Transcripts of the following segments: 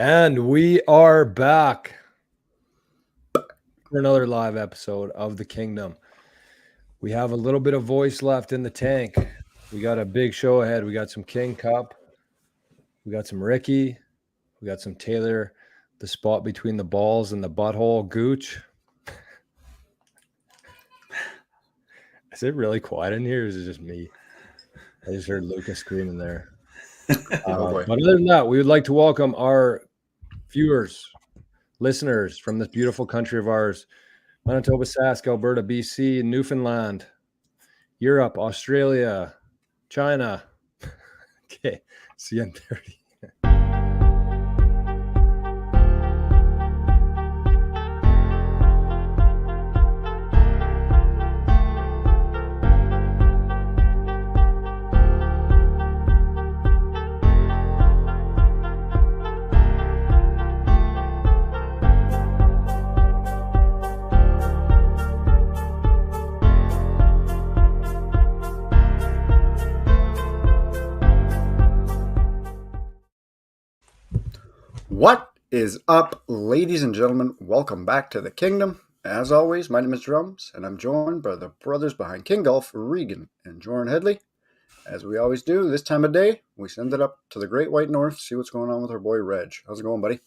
And we are back for another live episode of the Kingdom. We have a little bit of voice left in the tank. We got a big show ahead. We got some King Cup. We got some Ricky. We got some Taylor, the spot between the balls and the butthole gooch. Is it really quiet in here? Or is it just me? I just heard Lucas screaming there. But other than that, we would like to welcome our viewers, listeners from this beautiful country of ours, Manitoba, Sask, Alberta, BC, Newfoundland, Europe, Australia, China. Okay, CN30. What is up, ladies and gentlemen? Welcome back to the Kingdom. As always, my name is Drums, and I'm joined by the brothers behind King Golf, Regan and Jordan Headley. As we always do this time of day, we send it up to the Great White North to see what's going on with our boy Reg. How's it going, buddy?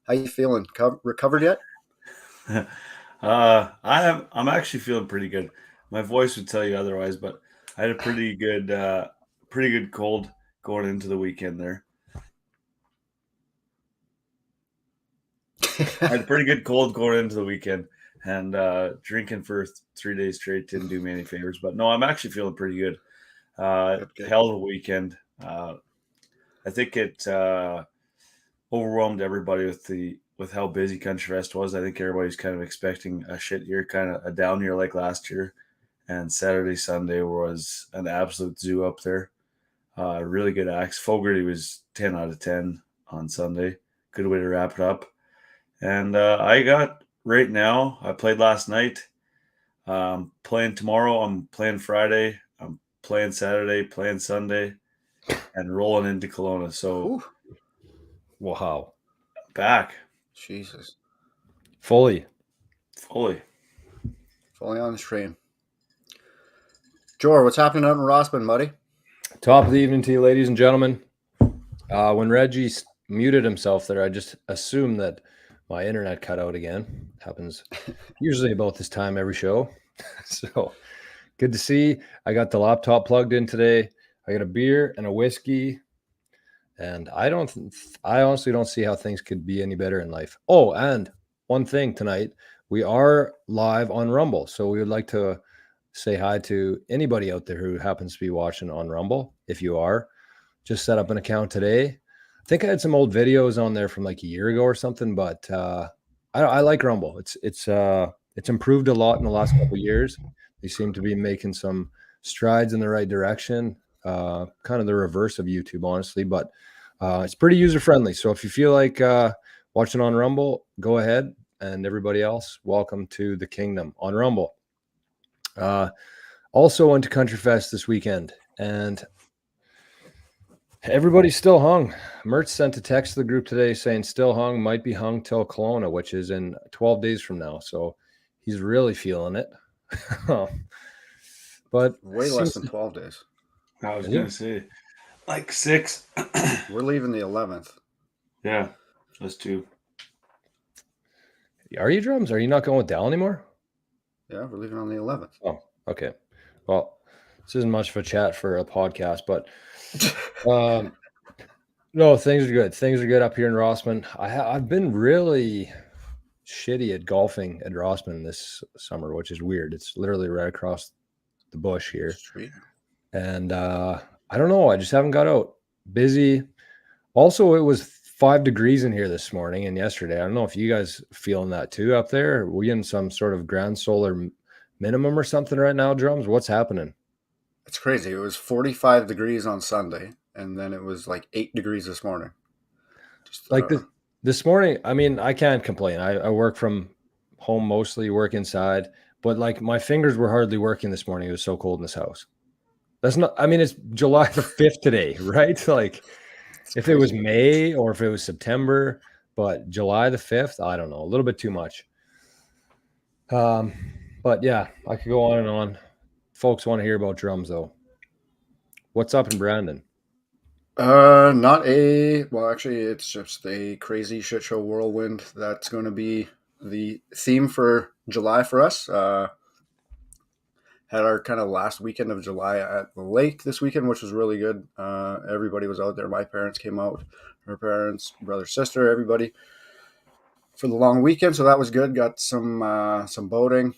How you feeling? Recovered yet? I'm actually feeling pretty good. My voice would tell you otherwise, but I had a pretty good cold going into the weekend there. I had a pretty good cold going into the weekend, and drinking for 3 days straight didn't do me any favors. But no, I'm actually feeling pretty good. Hell of a weekend. I think it overwhelmed everybody with how busy Country Fest was. I think everybody's kind of expecting a shit year, kind of a down year like last year. And Saturday, Sunday was an absolute zoo up there. Really good acts. Fogarty was 10 out of 10 on Sunday. Good way to wrap it up. And I played last night. Playing tomorrow. I'm playing Friday. I'm playing Saturday, playing Sunday, and rolling into Kelowna. So, wow. Back. Jesus. Fully on the train. Jor, what's happening out in Rossman, buddy? Top of the evening to you, ladies and gentlemen. When Reggie muted himself there, I just assumed that my internet cut out again. Happens usually about this time every show. So good to see. I got the laptop plugged in today. I got a beer and a whiskey. And I honestly don't see how things could be any better in life. Oh, and one thing tonight, we are live on Rumble. So we would like to say hi to anybody out there who happens to be watching on Rumble. If you are, just set up an account today. I think I had some old videos on there from like a year ago or something, but I like Rumble. It's improved a lot in the last couple of years. They seem to be making some strides in the right direction. Kind of the reverse of YouTube, honestly, but it's pretty user friendly. So if you feel like watching on Rumble, go ahead. And everybody else, welcome to the Kingdom on Rumble. Also went to Country Fest this weekend, and everybody's still hung. Mert sent a text to the group today saying still hung, might be hung till Kelowna, which is in 12 days from now. So he's really feeling it. But way less than 12 days. I was going to say like 6. We're leaving the 11th. Yeah, us too. Are you, Drums? Are you not going with Dal anymore? Yeah, we're leaving on the 11th. Oh, okay. Well, this isn't much of a chat for a podcast, but no, things are good. Things are good up here in Rossman. I've been really shitty at golfing at Rossman this summer, which is weird. It's literally right across the bush here. Street. And I don't know. I just haven't got out. Busy. Also, it was 5 degrees in here this morning and yesterday. I don't know if you guys feeling that too up there. Are we in some sort of grand solar minimum or something right now, Drums? What's happening? It's crazy. It was 45 degrees on Sunday, and then it was like 8 degrees this morning. This morning, I mean, I can't complain. I work from home mostly, work inside, but like my fingers were hardly working this morning. It was so cold in this house. That's not, I mean, it's July the 5th today, right? Like, if it was May or if it was September, but July the 5th, I don't know, a little bit too much. But yeah, I could go on and on. Folks want to hear about drums though. What's up in Brandon? Actually, it's just a crazy shit show whirlwind. That's going to be the theme for July for us. Had our kind of last weekend of July at the lake this weekend, which was really good. Everybody was out there. My parents came out, her parents, brother, sister, everybody for the long weekend. So that was good. Got some boating.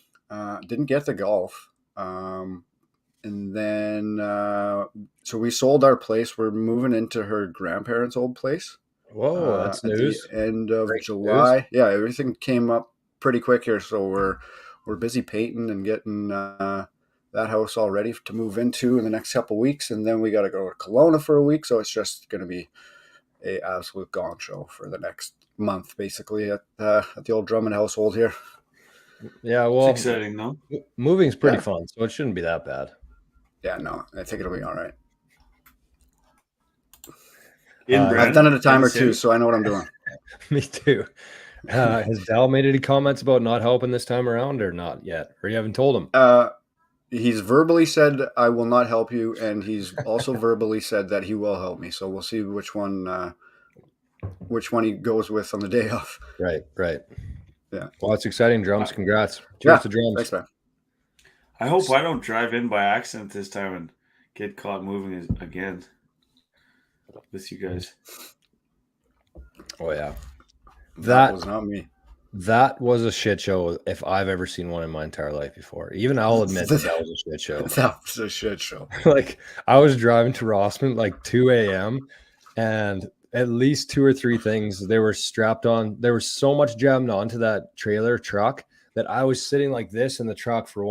Didn't get the golf. And then, so we sold our place. We're moving into her grandparents' old place. Whoa, that's news. At the end of Great July. news. Yeah, everything came up pretty quick here. So we're busy painting and getting that house all ready to move into in the next couple of weeks. And then we got to go to Kelowna for a week. So it's just going to be a absolute gong show for the next month, basically, at the old Drummond household here. Yeah, well, It's exciting, though. Moving's pretty fun, so it shouldn't be that bad. Yeah, no, I think it'll be all right. Brandon, I've done it a time or two, so I know what I'm doing. Me too. Has Dal made any comments about not helping this time around or not yet? Or you haven't told him? He's verbally said, I will not help you. And he's also verbally said that he will help me. So we'll see which one he goes with on the day off. Right. Yeah. Well, it's exciting. Drums. Congrats. Cheers to drums. Thanks, man. I hope I don't drive in by accident this time and get caught moving again with you guys. Oh, yeah. That was not me. That was a shit show if I've ever seen one in my entire life before. Even I'll admit that was a shit show. That was a shit show. Like, I was driving to Rossman like 2 a.m. and at least 2 or 3 things they were strapped on. There was so much jammed onto that trailer truck that I was sitting like this in the truck for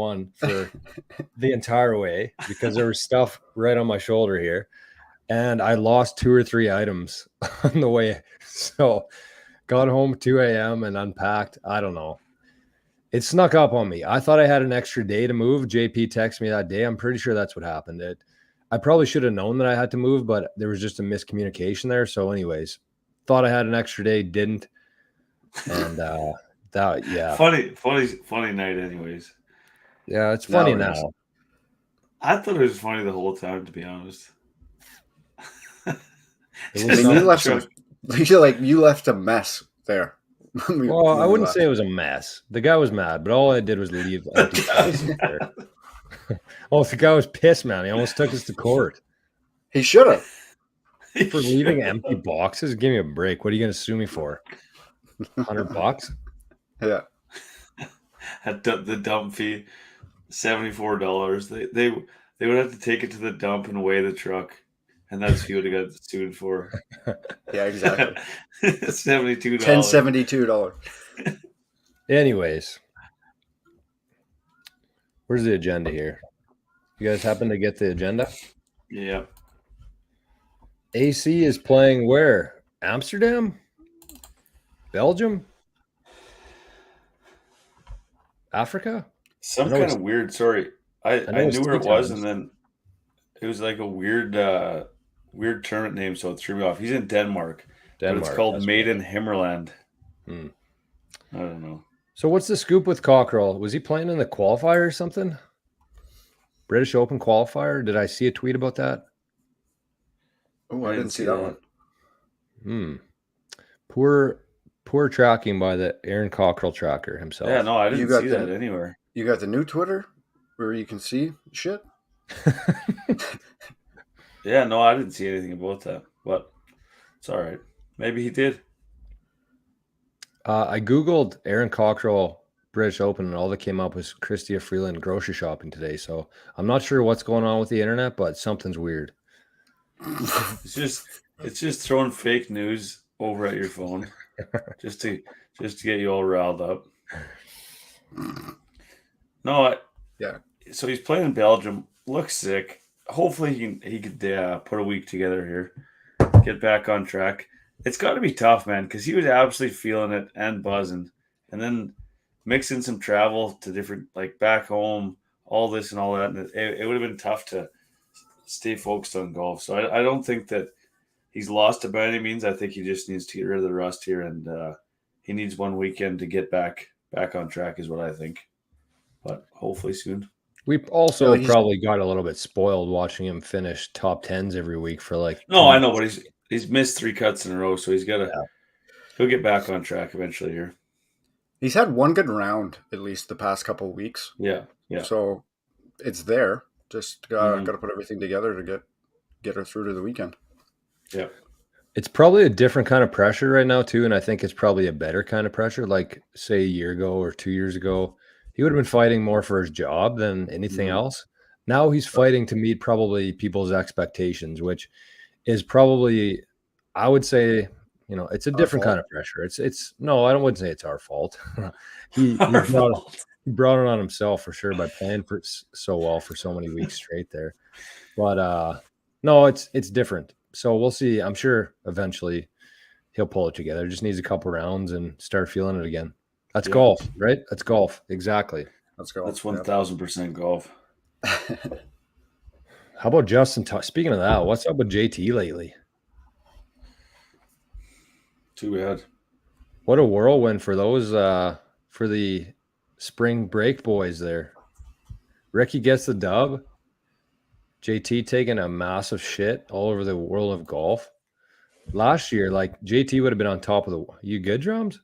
the entire way because there was stuff right on my shoulder here. And I lost 2 or 3 items on the way. So got home 2 a.m. and unpacked. I don't know. It snuck up on me. I thought I had an extra day to move. JP texted me that day. I'm pretty sure that's what happened. I probably should have known that I had to move, but there was just a miscommunication there. So anyways, thought I had an extra day, didn't. And Funny night anyways. Yeah, it's funny now. I thought it was funny the whole time, to be honest. You left a mess there. Well, I wouldn't say it was a mess. The guy was mad, but all I did was leave empty boxes there. Oh, the guy was pissed, man. He almost took us to court. He should have. For leaving empty boxes? Give me a break. What are you going to sue me for? $100? Yeah. At the dump fee, $74. They would have to take it to the dump and weigh the truck. And that's who would have got sued for. Yeah, exactly. $72. $1,072. Anyways, where's the agenda here? You guys happen to get the agenda? Yeah. AC is playing where? Amsterdam? Belgium? Africa? Some kind of weird. Sorry, I knew where it was, and then it was like a weird tournament name, so it threw me off. He's in Denmark. But it's called Made in Himmerland. I don't know. So what's the scoop with Cockrell? Was he playing in the qualifier or something? British Open qualifier? Did I see a tweet about that? Oh, I didn't see that one. Poor tracking by the Aaron Cockrell tracker himself. Yeah, no, I didn't see that anywhere. You got the new Twitter where you can see shit? Yeah, no, I didn't see anything about that, but it's all right. Maybe he did. I Googled Aaron Cockrell British Open, and all that came up was Chrystia Freeland grocery shopping today. So I'm not sure what's going on with the internet, but something's weird. It's just throwing fake news over at your phone just to get you all riled up. No, yeah. So he's playing in Belgium. Looks sick. Hopefully he could put a week together here, get back on track. It's got to be tough, man, because he was absolutely feeling it and buzzing, and then mixing some travel to different, like back home, all this and all that. And it would have been tough to stay focused on golf. So I don't think that he's lost it by any means. I think he just needs to get rid of the rust here, and he needs one weekend to get back on track, is what I think. But hopefully soon. We also probably got a little bit spoiled watching him finish top 10s every week for like. No, I know, but he's missed 3 cuts in a row, so he'll get back on track eventually here. He's had one good round at least the past couple of weeks. Yeah. So it's there. Just got to put everything together to get her through to the weekend. Yeah. It's probably a different kind of pressure right now too, and I think it's probably a better kind of pressure. Like say a year ago or 2 years ago, he would have been fighting more for his job than anything else. Now he's fighting to meet probably people's expectations, which is probably, I would say, it's a different kind of pressure. It's no, I wouldn't say it's our fault. he brought it on himself for sure by playing for so well for so many weeks straight there. But no, it's different. So we'll see. I'm sure eventually he'll pull it together. Just needs a couple rounds and start feeling it again. That's golf, right? That's golf. Exactly. That's golf. That's 1,000% golf. How about Justin? Speaking of that, what's up with JT lately? Too bad. What a whirlwind for those for the spring break boys there. Ricky gets the dub. JT taking a massive shit all over the world of golf. Last year, like JT would have been on top of the. You good, Drums?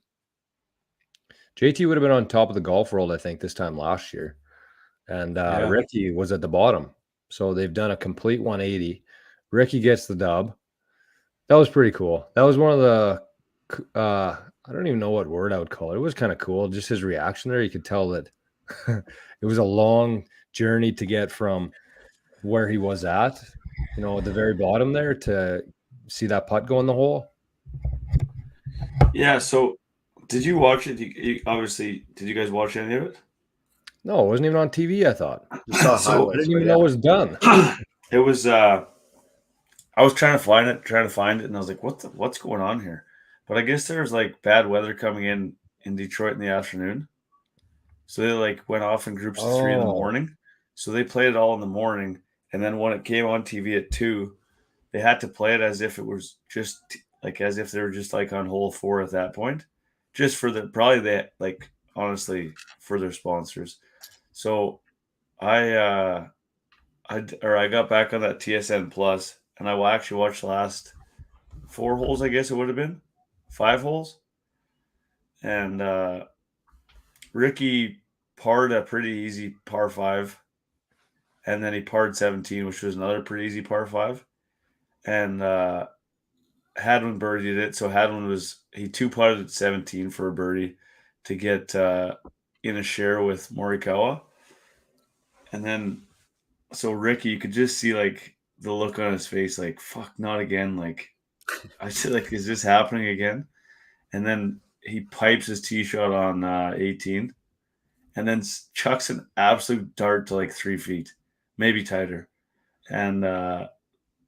JT would have been on top of the golf world, I think, this time last year, and Ricky was at the bottom. So they've done a complete 180. Ricky gets the dub. That was pretty cool. That was one of the. I don't even know what word I would call it. It was kind of cool. Just his reaction there. You could tell that it was a long journey to get from where he was at, at the very bottom there to see that putt go in the hole. Yeah. So did you watch it? Obviously, did you guys watch any of it? No, it wasn't even on TV, I thought. So, I didn't even know it was done. It was, I was trying to find it, and I was like, what's going on here? But I guess there was like bad weather coming in Detroit in the afternoon. So they like went off in groups of 3 in the morning. So they played it all in the morning. And then when it came on TV at 2, they had to play it as if it was just like, as if they were just like on hole 4 at that point, just for honestly, for their sponsors. So I got back on that TSN Plus, and I will actually watch the last 4 holes, I guess it would have been 5 holes. And Ricky parred a pretty easy par 5. And then he parred 17, which was another pretty easy par 5. And Hadwin birdied it. So Hadwin he 2-putted at 17 for a birdie to get in a share with Morikawa. And then, so Ricky, you could just see like the look on his face, like, fuck, not again. Like, I said, like, is this happening again? And then he pipes his tee shot on 18 and then chucks an absolute dart to like 3 feet, maybe tighter. And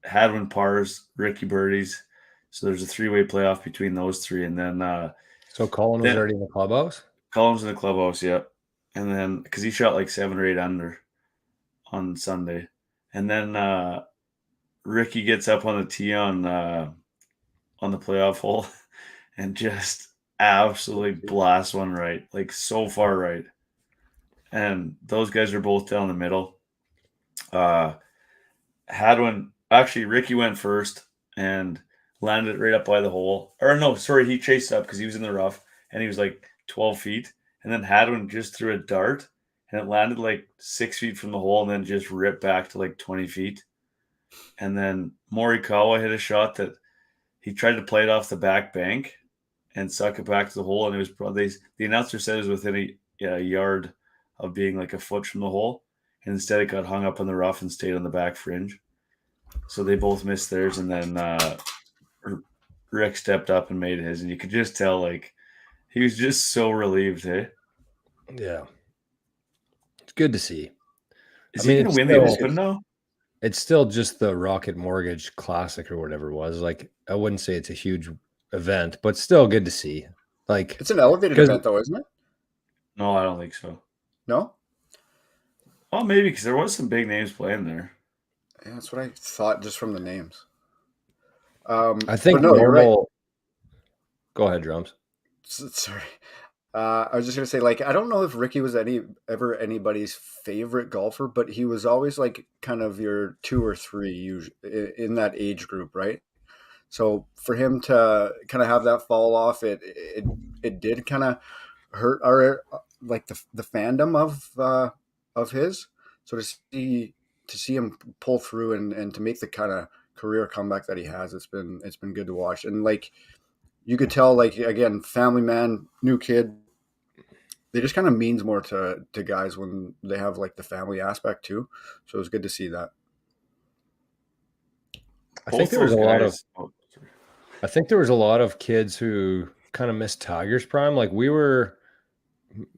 Hadwin pars, Ricky birdies. So there's a 3-way playoff between those 3. And then so Colin was already in the clubhouse? Colin's in the clubhouse, yeah. And then because he shot like 7 or 8 under on Sunday. And then Ricky gets up on the tee on the playoff hole and just absolutely blasts one right, like so far right. And those guys are both down the middle. Hadwin, actually, Ricky went first and landed right up by the hole. Or no, sorry, he chased up because he was in the rough and he was like 12 feet. And then Hadwin just threw a dart and it landed like 6 feet from the hole and then just ripped back to like 20 feet. And then Morikawa hit a shot that he tried to play it off the back bank and suck it back to the hole. And it was probably, the announcer said it was within a yard of being like a foot from the hole. And instead it got hung up on the rough and stayed on the back fringe. So they both missed theirs. And then Rick stepped up and made his. And you could just tell, like, he was just so relieved, hey? Yeah. It's good to see. Is he going to win the Open now? It's still just the Rocket Mortgage Classic or whatever it was. Like, I wouldn't say it's a huge event, but still good to see. Like, it's an elevated event, though, isn't it? No, I don't think so. No? Well, maybe because there was some big names playing there. Yeah, that's what I thought just from the names. I think but no, you're right. normal. Go ahead, Drums. Sorry. I was just gonna say, like, I don't know if Ricky was ever anybody's favorite golfer, but he was always like kind of your two or three usually in that age group, right? So for him to kind of have that fall off, it did kind of hurt our like the fandom of his. So to see him pull through and to make the kind of career comeback that he has, it's been good to watch. And like you could tell, like again, family man, new kid, they just kind of means more to guys when they have like the family aspect too. So it was good to see that. I think Both there was those a lot of guys. Oh, sorry. I think there was a lot of kids who kind of missed Tiger's prime. Like we were,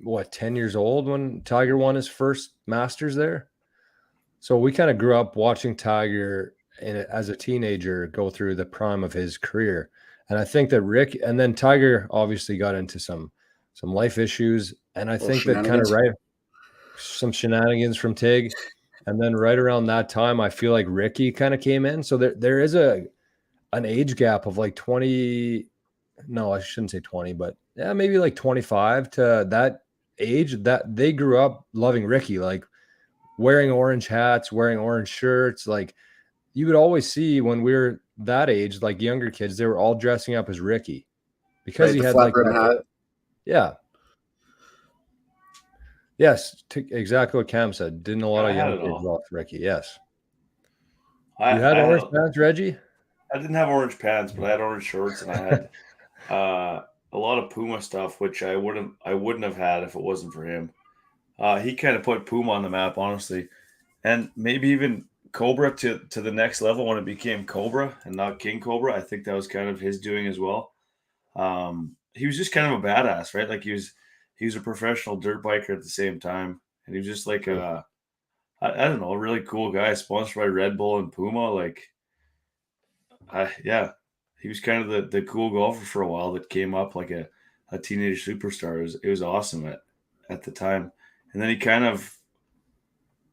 what, 10 years old when Tiger won his first Masters there. So we kind of grew up watching Tiger as a teenager go through the prime of his career. And I think that Rick, and then Tiger obviously got into some life issues. And I think that kind of Shenanigans. some shenanigans from Tig. And then right around that time, I feel like Ricky kind of came in. So there is an age gap of like 20. No, I shouldn't say 20, but yeah, maybe like 25 to that age that they grew up loving Ricky, like wearing orange hats, wearing orange shirts. Like you would always see when we were that age, like younger kids, they were all dressing up as Ricky because Right, he the had flat like brim that. hat. Yeah. Yes. Exactly what Cam said. Didn't a lot I of had young it kids all. love Ricky? Yes. I, You had I had orange pants, Reggie? I didn't have orange pants, but I had orange shorts, and I had a lot of Puma stuff, which I wouldn't have had if it wasn't for him. He kind of put Puma on the map, honestly, and maybe even Cobra to the next level when it became Cobra and not King Cobra. I think that was kind of his doing as well. He was just kind of a badass, right? Like he was a professional dirt biker at the same time, and he was just like True. I don't know, a really cool guy, sponsored by Red Bull and Puma. Like, yeah, he was kind of the cool golfer for a while that came up like a teenage superstar. It was awesome at the time, and then he kind of,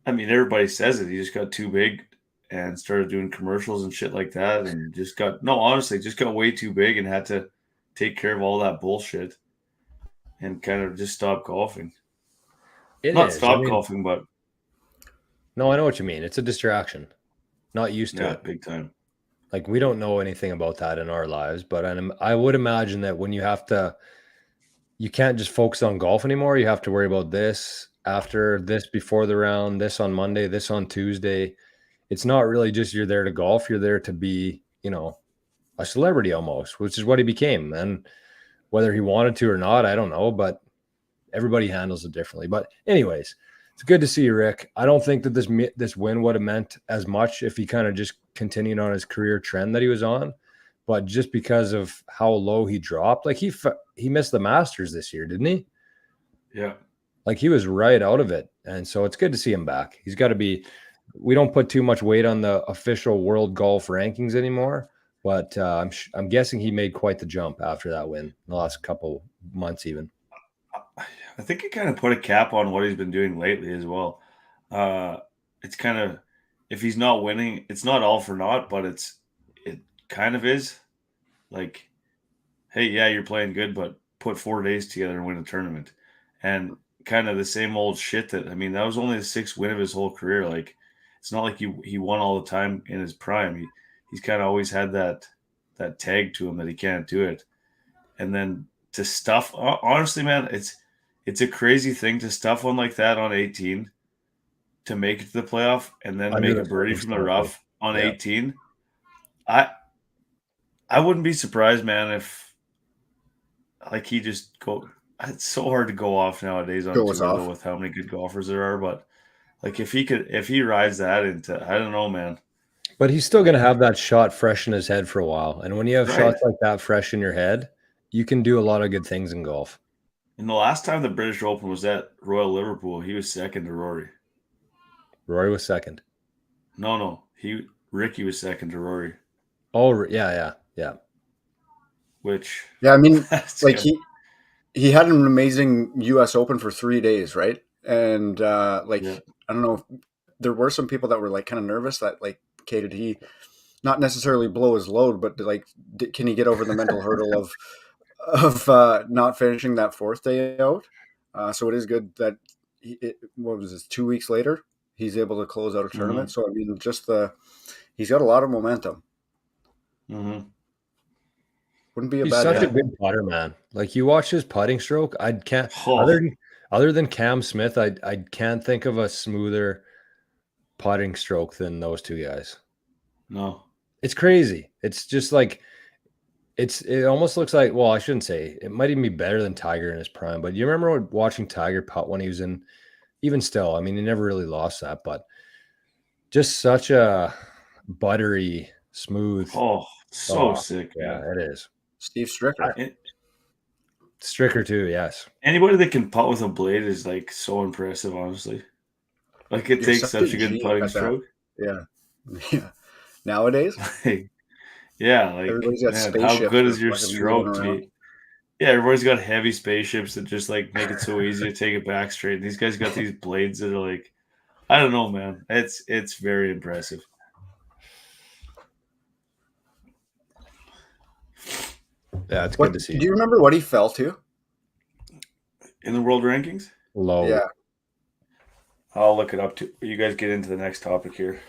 I mean, everybody says it. He just got too big and started doing commercials and shit like that, and just got no, honestly, just got way too big and had to take care of all that bullshit and kind of just stop golfing. It Not is. I stop mean, golfing, but no, I know what you mean. It's a distraction. Not used to yeah, it. big time. Like we don't know anything about that in our lives, but I would imagine that when you can't just focus on golf anymore. You have to worry about this after this, before the round, this on Monday, this on Tuesday. It's not really just you're there to golf. You're there to be, a celebrity almost, which is what he became. And whether he wanted to or not, I don't know, but everybody handles it differently. But anyways, it's good to see you, Rick. I don't think that this win would have meant as much if he kind of just continued on his career trend that he was on. But just because of how low he dropped, like he missed the Masters this year, didn't he? Yeah. Like he was right out of it. And so it's good to see him back. He's got to be, we don't put too much weight on the official world golf rankings anymore, but I'm guessing he made quite the jump after that win in the last couple months even. I think he kind of put a cap on what he's been doing lately as well. It's kind of, if he's not winning, it's not all for naught, but it kind of is. Like, hey, yeah, you're playing good, but put 4 days together and win a tournament. And kind of the same old shit that, I mean, that was only the sixth win of his whole career. Like, it's not like he won all the time in his prime. He's kind of always had that tag to him that he can't do it. And then to stuff, honestly, man, it's a crazy thing to stuff one like that on 18 to make it to the playoff and then Under make the a birdie from the circumstances. rough on Yeah. 18. I wouldn't be surprised, man, if like he just go. It's so hard to go off nowadays on Goes tour though off. with how many good golfers there are. But like if he rides that into, I don't know, man. But he's still going to have that shot fresh in his head for a while. And when you have Right. shots like that fresh in your head, you can do a lot of good things in golf. And the last time the British Open was at Royal Liverpool, he was second to Rory. Rory was second. No, Ricky was second to Rory. Oh, yeah. Which Yeah, I mean, like good. he had an amazing U.S. Open for 3 days, right? And like Yeah. I don't know, there were some people that were like kind of nervous that like, okay, did he not necessarily blow his load, but like, can he get over the mental hurdle of not finishing that fourth day out? So it is good that what was this, 2 weeks later he's able to close out a tournament. So I mean, he's got a lot of momentum. Mm-hmm. Wouldn't be a He's bad such guy. a good putter, man. Like you watch his putting stroke, I can't Oh. other than Cam Smith, I can't think of a smoother putting stroke than those two guys. No. It's crazy. It's just like it almost looks like, well, I shouldn't say it might even be better than Tiger in his prime, but you remember watching Tiger putt when he was in, even still, I mean, he never really lost that, but just such a buttery, smooth. Oh, so sick, yeah, man. it is. Steve Stricker. Stricker too, yes. Anybody that can putt with a blade is like so impressive, honestly. Like it takes such a good putting stroke. Yeah. Nowadays, yeah, like everybody's got man, how spaceships good that is your fucking stroke moving to around. be? Yeah, everybody's got heavy spaceships that just like make it so easy to take it back straight. These guys got these blades that are like, I don't know, man. It's very impressive. Yeah, it's good to see. Do you remember what he fell to in the world rankings? Low. Yeah, I'll look it up too. You guys get into the next topic here.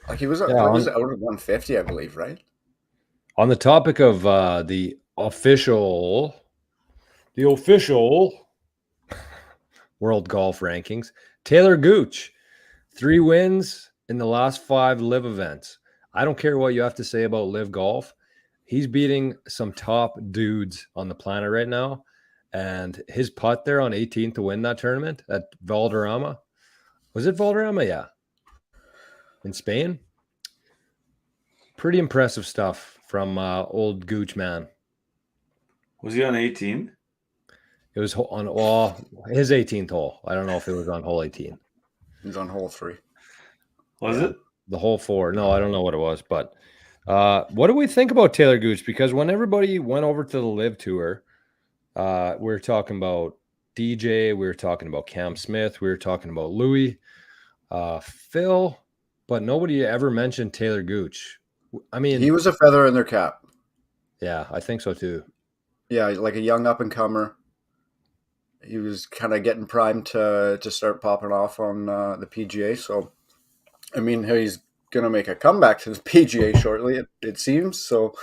like he was out of 150, I believe, right? On the topic of the official world golf rankings, Taylor Gooch, 3 wins in the last 5 live events. I don't care what you have to say about live golf. He's beating some top dudes on the planet right now. And his putt there on 18th to win that tournament at Valderrama. Was it Valderrama? Yeah. In Spain. Pretty impressive stuff from old Gooch man. Was he on 18? It was on his 18th hole. I don't know if it was on hole 18. He's on hole 3. Was it? The hole 4. No, I don't know what it was. But what do we think about Taylor Gooch? Because when everybody went over to the Live Tour, we were talking about DJ. We were talking about Cam Smith. We were talking about Louis, Phil. But nobody ever mentioned Taylor Gooch. I mean, he was a feather in their cap. Yeah, I think so too. Yeah, like a young up-and-comer. He was kind of getting primed to start popping off on the PGA. So, I mean, he's going to make a comeback to the PGA shortly, it seems. So,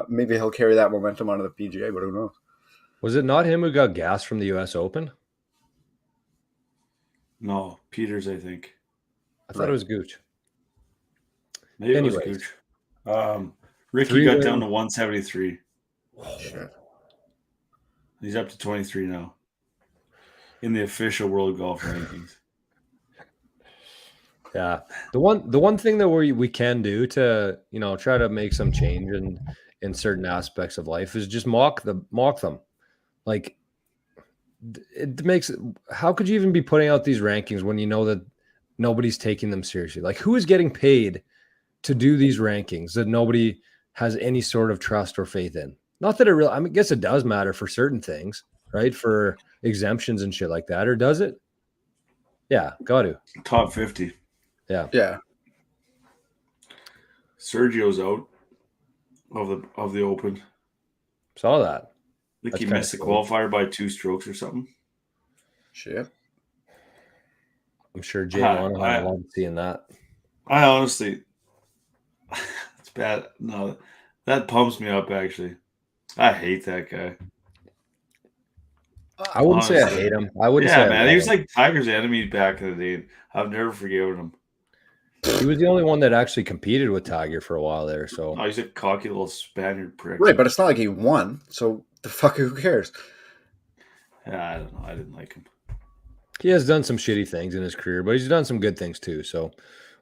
maybe he'll carry that momentum onto the PGA, but who knows? Was it not him who got gas from the U.S. Open? No, Peters, I think. I thought it was Gooch. Maybe it was Gooch. Ricky got down to 173. Oh, shit. He's up to 23 now in the official world golf rankings. Yeah, the one thing that we can do to try to make some change in certain aspects of life is just mock them. Like it makes. How could you even be putting out these rankings when you know that nobody's taking them seriously? Like who is getting paid to do these rankings that nobody has any sort of trust or faith in? Not that it really, I guess it does matter for certain things, right? For exemptions and shit like that, or does it? Yeah, got to. Top 50. Yeah. Sergio's out of the Open. Saw that. I think he missed the qualifier by 2 strokes or something. Shit. I'm sure Jay Monahan loved seeing that. I honestly, it's bad. No, that pumps me up, actually. I hate that guy. I wouldn't say I hate him. I wouldn't say man. He was like Tiger's enemy back in the day. I've never forgiven him. He was the only one that actually competed with Tiger for a while there. So he's a cocky little Spaniard prick. Right, but it's not like he won. So the fuck, who cares? Yeah, I don't know. I didn't like him. He has done some shitty things in his career, but he's done some good things too. So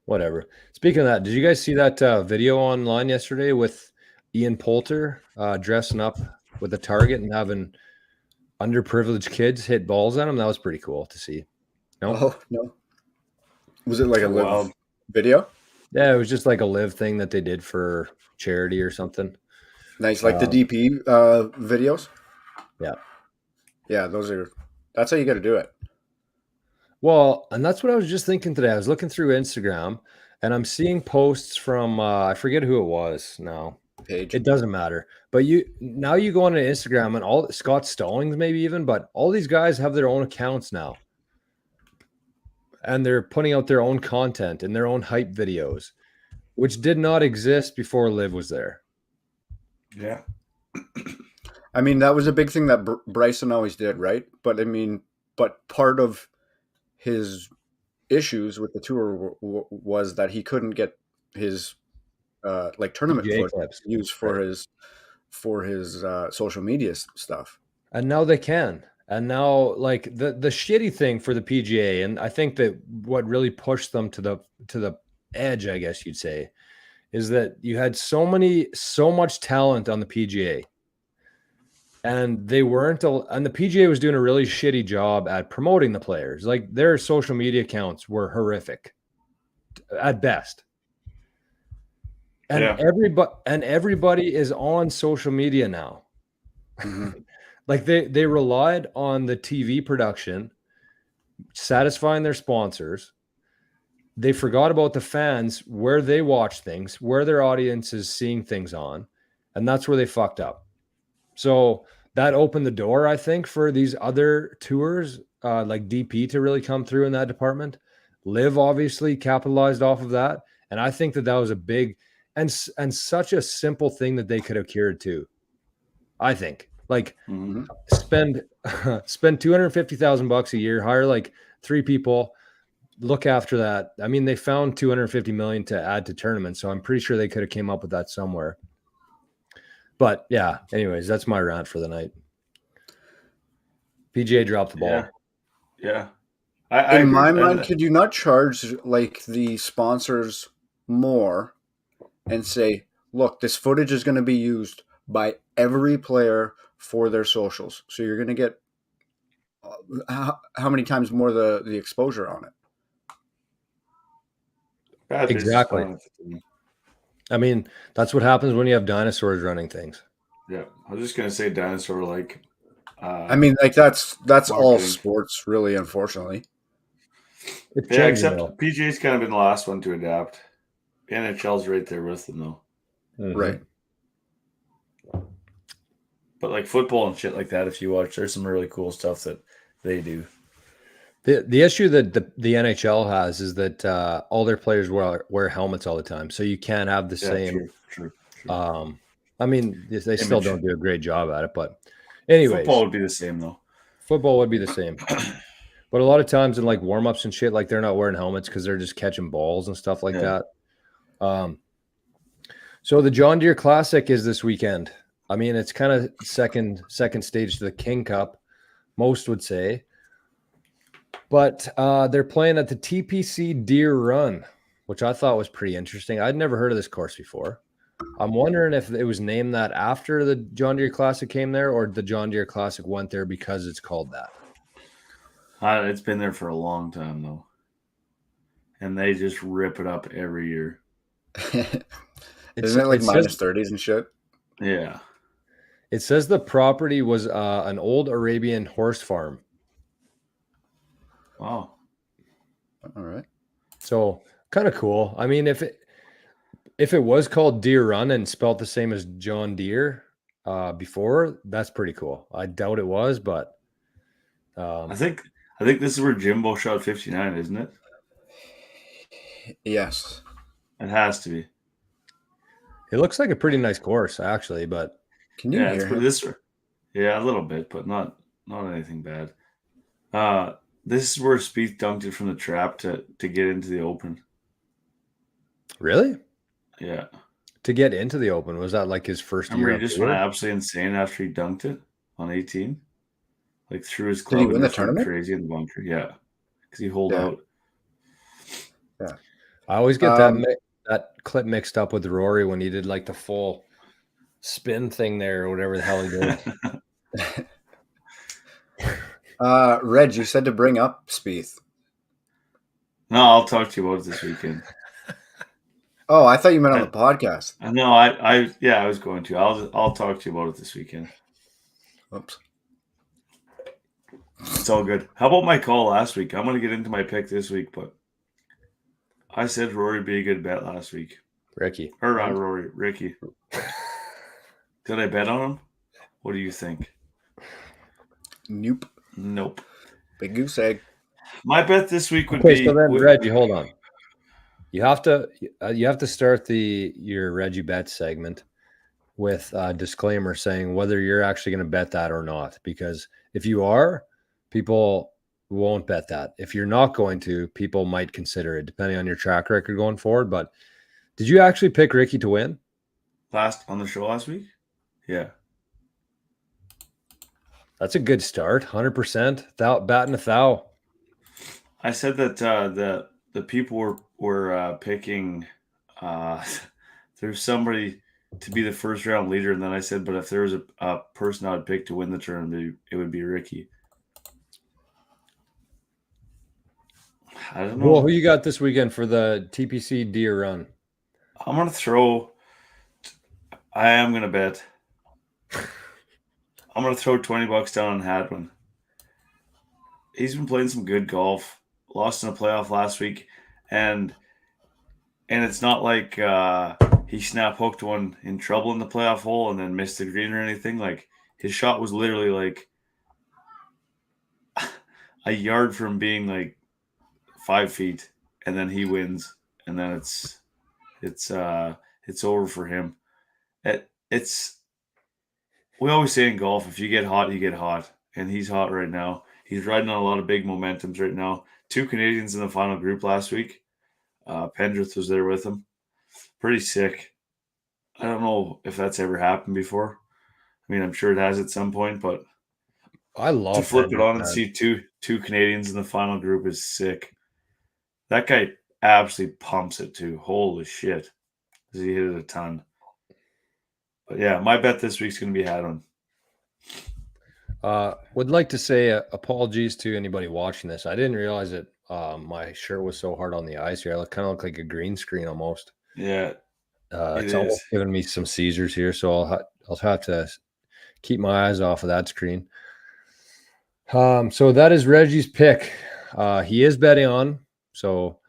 whatever. Speaking of that, did you guys see that video online yesterday with Ian Poulter dressing up with a target and having underprivileged kids hit balls at him? That was pretty cool to see. No? Oh, no. Was it like a live video? Yeah, it was just like a live thing that they did for charity or something. Nice, like the DP videos? Yeah. Yeah, that's how you got to do it. Well, and that's what I was just thinking today. I was looking through Instagram and I'm seeing posts from I forget who it was now. Page. It doesn't matter. But you go on Instagram and all Scott Stallings maybe even, but all these guys have their own accounts now. And they're putting out their own content and their own hype videos, which did not exist before Liv was there. Yeah. I mean, that was a big thing that Bryson always did, right? But I mean, part of his issues with the tour was that he couldn't get his like tournament PGA footage clips. used for his social media stuff. And now they can. And now, like the shitty thing for the PGA, and I think that what really pushed them to the edge, I guess you'd say, is that you had so much talent on the PGA, and they weren't. And the PGA was doing a really shitty job at promoting the players. Like their social media accounts were horrific at best. And everybody is on social media now. Mm-hmm. Like they relied on the TV production, satisfying their sponsors. They forgot about the fans, where they watch things, where their audience is seeing things on, and that's where they fucked up. So that opened the door, I think, for these other tours like DP to really come through in that department. Liv obviously capitalized off of that, and I think that was a big and such a simple thing that they could have cured too. I think. Like spend $250,000 a year, hire like 3 people, look after that. I mean, they found $250 million to add to tournaments, so I'm pretty sure they could have came up with that somewhere. But yeah, anyways, that's my rant for the night. PGA dropped the ball. Yeah. In my mind, could you not charge like the sponsors more and say, look, this footage is going to be used by every player for their socials. So you're going to get how many times more the exposure on it? Exactly. I mean, that's what happens when you have dinosaurs running things. Yeah. I was just going to say dinosaur like. I mean, like that's all sports, really, unfortunately. Yeah, except PGA's kind of been the last one to adapt. NHL's right there with them, though. Mm-hmm. Right. But like football and shit like that, if you watch, there's some really cool stuff that they do. The issue that the NHL has is that all their players wear helmets all the time, so you can't have the same. True. I mean, they still don't do a great job at it, but anyways, football would be the same though. Football would be the same, but a lot of times in like warm-ups and shit, like they're not wearing helmets because they're just catching balls and stuff like that. So the John Deere Classic is this weekend. I mean, it's kind of second stage to the King Cup, most would say. But they're playing at the TPC Deer Run, which I thought was pretty interesting. I'd never heard of this course before. I'm wondering if it was named that after the John Deere Classic came there, or the John Deere Classic went there because it's called that. It's been there for a long time, though. And they just rip it up every year. Isn't it like minus 30s and shit? Yeah. It says the property was an old Arabian horse farm. Wow. All right. So kind of cool. I mean, if it was called Deer Run and spelled the same as John Deere before, that's pretty cool. I doubt it was, but I think this is where Jimbo shot 59, isn't it? Yes. It has to be. It looks like a pretty nice course, actually, but can you hear him? Yeah, a little bit, but not anything bad. This is where Spieth dunked it from the trap to get into the Open. Really? Yeah. To get into the Open, was that like his first year? He just went absolutely insane after he dunked it on 18. Like threw his club. Did he win the tournament? Crazy in the bunker. Yeah. Because he holed out. Yeah. I always get that clip mixed up with Rory when he did like the full spin thing there or whatever the hell he did. Reg, you said to bring up Spieth. No, I'll talk to you about it this weekend. Oh, I thought you meant on the podcast. No, I was going to. I'll talk to you about it this weekend. Oops. It's all good. How about my call last week? I'm going to get into my pick this week, but I said Rory would be a good bet last week. Ricky. Or not Rory, Ricky. Did I bet on him? What do you think? Nope. Nope. Big goose egg. My bet this week would Okay, be. so then Reggie, hold on. You have to start your Reggie bet segment with a disclaimer saying whether you're actually going to bet that or not. Because if you are, people won't bet that. If you're not going to, people might consider it, depending on your track record going forward. But did you actually pick Ricky to win? On the show last week? Yeah. That's a good start. 100%. Batting a thou. I said that the people were picking there's somebody to be the first round leader, and then I said, but if there was a person I would pick to win the tournament, it would be Ricky. I don't know. Well, who you got this weekend for the TPC Deer Run? I'm gonna throw. I am gonna bet. I'm gonna throw $20 down on Hadwin. He's been playing some good golf. Lost in a playoff last week, and it's not like he snap hooked one in trouble in the playoff hole and then missed the green or anything. Like his shot was literally like a yard from being like 5 feet, and then he wins, and then it's over for him. It's we always say in golf, if you get hot, you get hot, and he's hot right now. He's riding on a lot of big momentums right now. 2 Canadians in the final group last week. Pendrith was there with him. Pretty sick. I don't know if that's ever happened before. I mean, I'm sure it has at some point, but I love to flip Pendrith, it on man. and see two Canadians in the final group is sick. That guy absolutely pumps it too. Holy shit. He hit it a ton. But yeah, my bet this week's going to be Hadwin. Would like to say apologies to anybody watching this. I didn't realize that my shirt was so hard on the ice here. I kind of look like a green screen almost. Yeah, it's almost giving me some seizures here, so I'll have to keep my eyes off of that screen. So that is Reggie's pick. He is betting on, so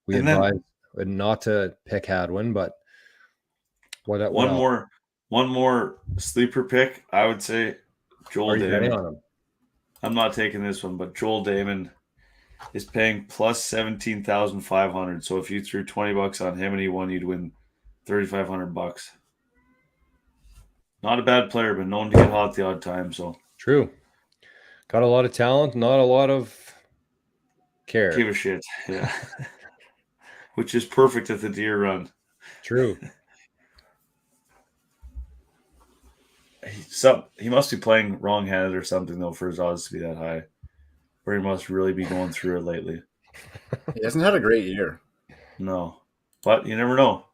we advise not to pick Hadwin, but one more sleeper pick, I would say Joel Damon. On him? I'm not taking this one, but Joel Damon is paying plus 17,500. So if you threw $20 on him and he won, you'd win $3,500. Not a bad player, but known to get hot the odd time. So true. Got a lot of talent, not a lot of care. Give a shit, yeah. Which is perfect at the Deer Run. True. He must be playing wrong-handed or something though for his odds to be that high. Or he must really be going through it lately. He hasn't had a great year. No, but you never know.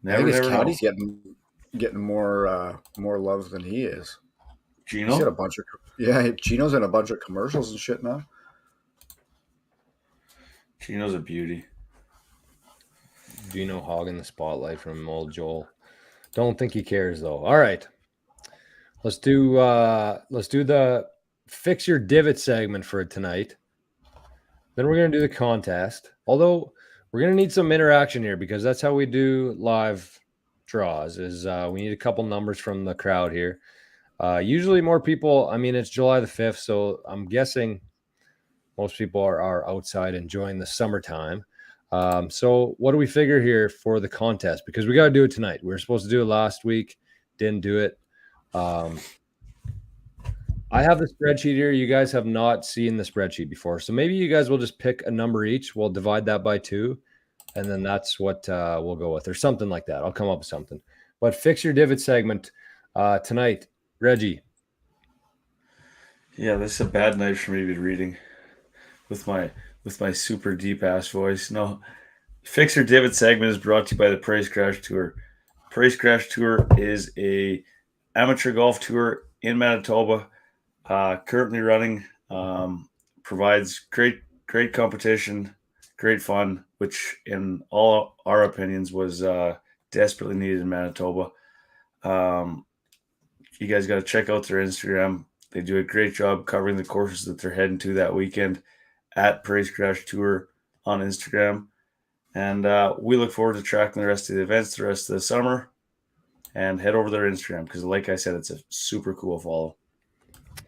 Never Caddy's getting more love than he is. Gino? He's got a bunch of Gino's in a bunch of commercials and shit now. Gino's a beauty. Gino hogging the spotlight from old Joel. Don't think he cares though. All right. Let's do the fix your divot segment for tonight. Then we're going to do the contest. Although we're going to need some interaction here because that's how we do live draws is we need a couple numbers from the crowd here. Usually more people, I mean, it's July the 5th, so I'm guessing most people are outside enjoying the summertime. So what do we figure here for the contest? Because we got to do it tonight. We were supposed to do it last week. Didn't do it. I have the spreadsheet here. You guys have not seen the spreadsheet before. So maybe you guys will just pick a number each. We'll divide that by 2. And then that's what we'll go with or something like that. I'll come up with something. But fix your divot segment tonight. Reggie. Yeah, this is a bad night for me to be reading with my super deep ass voice. No, Fix Your Divot segment is brought to you by the Price Crash Tour. Price Crash Tour is a amateur golf tour in Manitoba, currently running. Provides great competition, great fun, which in all our opinions was desperately needed in Manitoba. You guys got to check out their Instagram. They do a great job covering the courses that they're heading to that weekend at Price Crash Tour on Instagram. And we look forward to tracking the rest of the events the rest of the summer. And head over to their Instagram because, like I said, it's a super cool follow.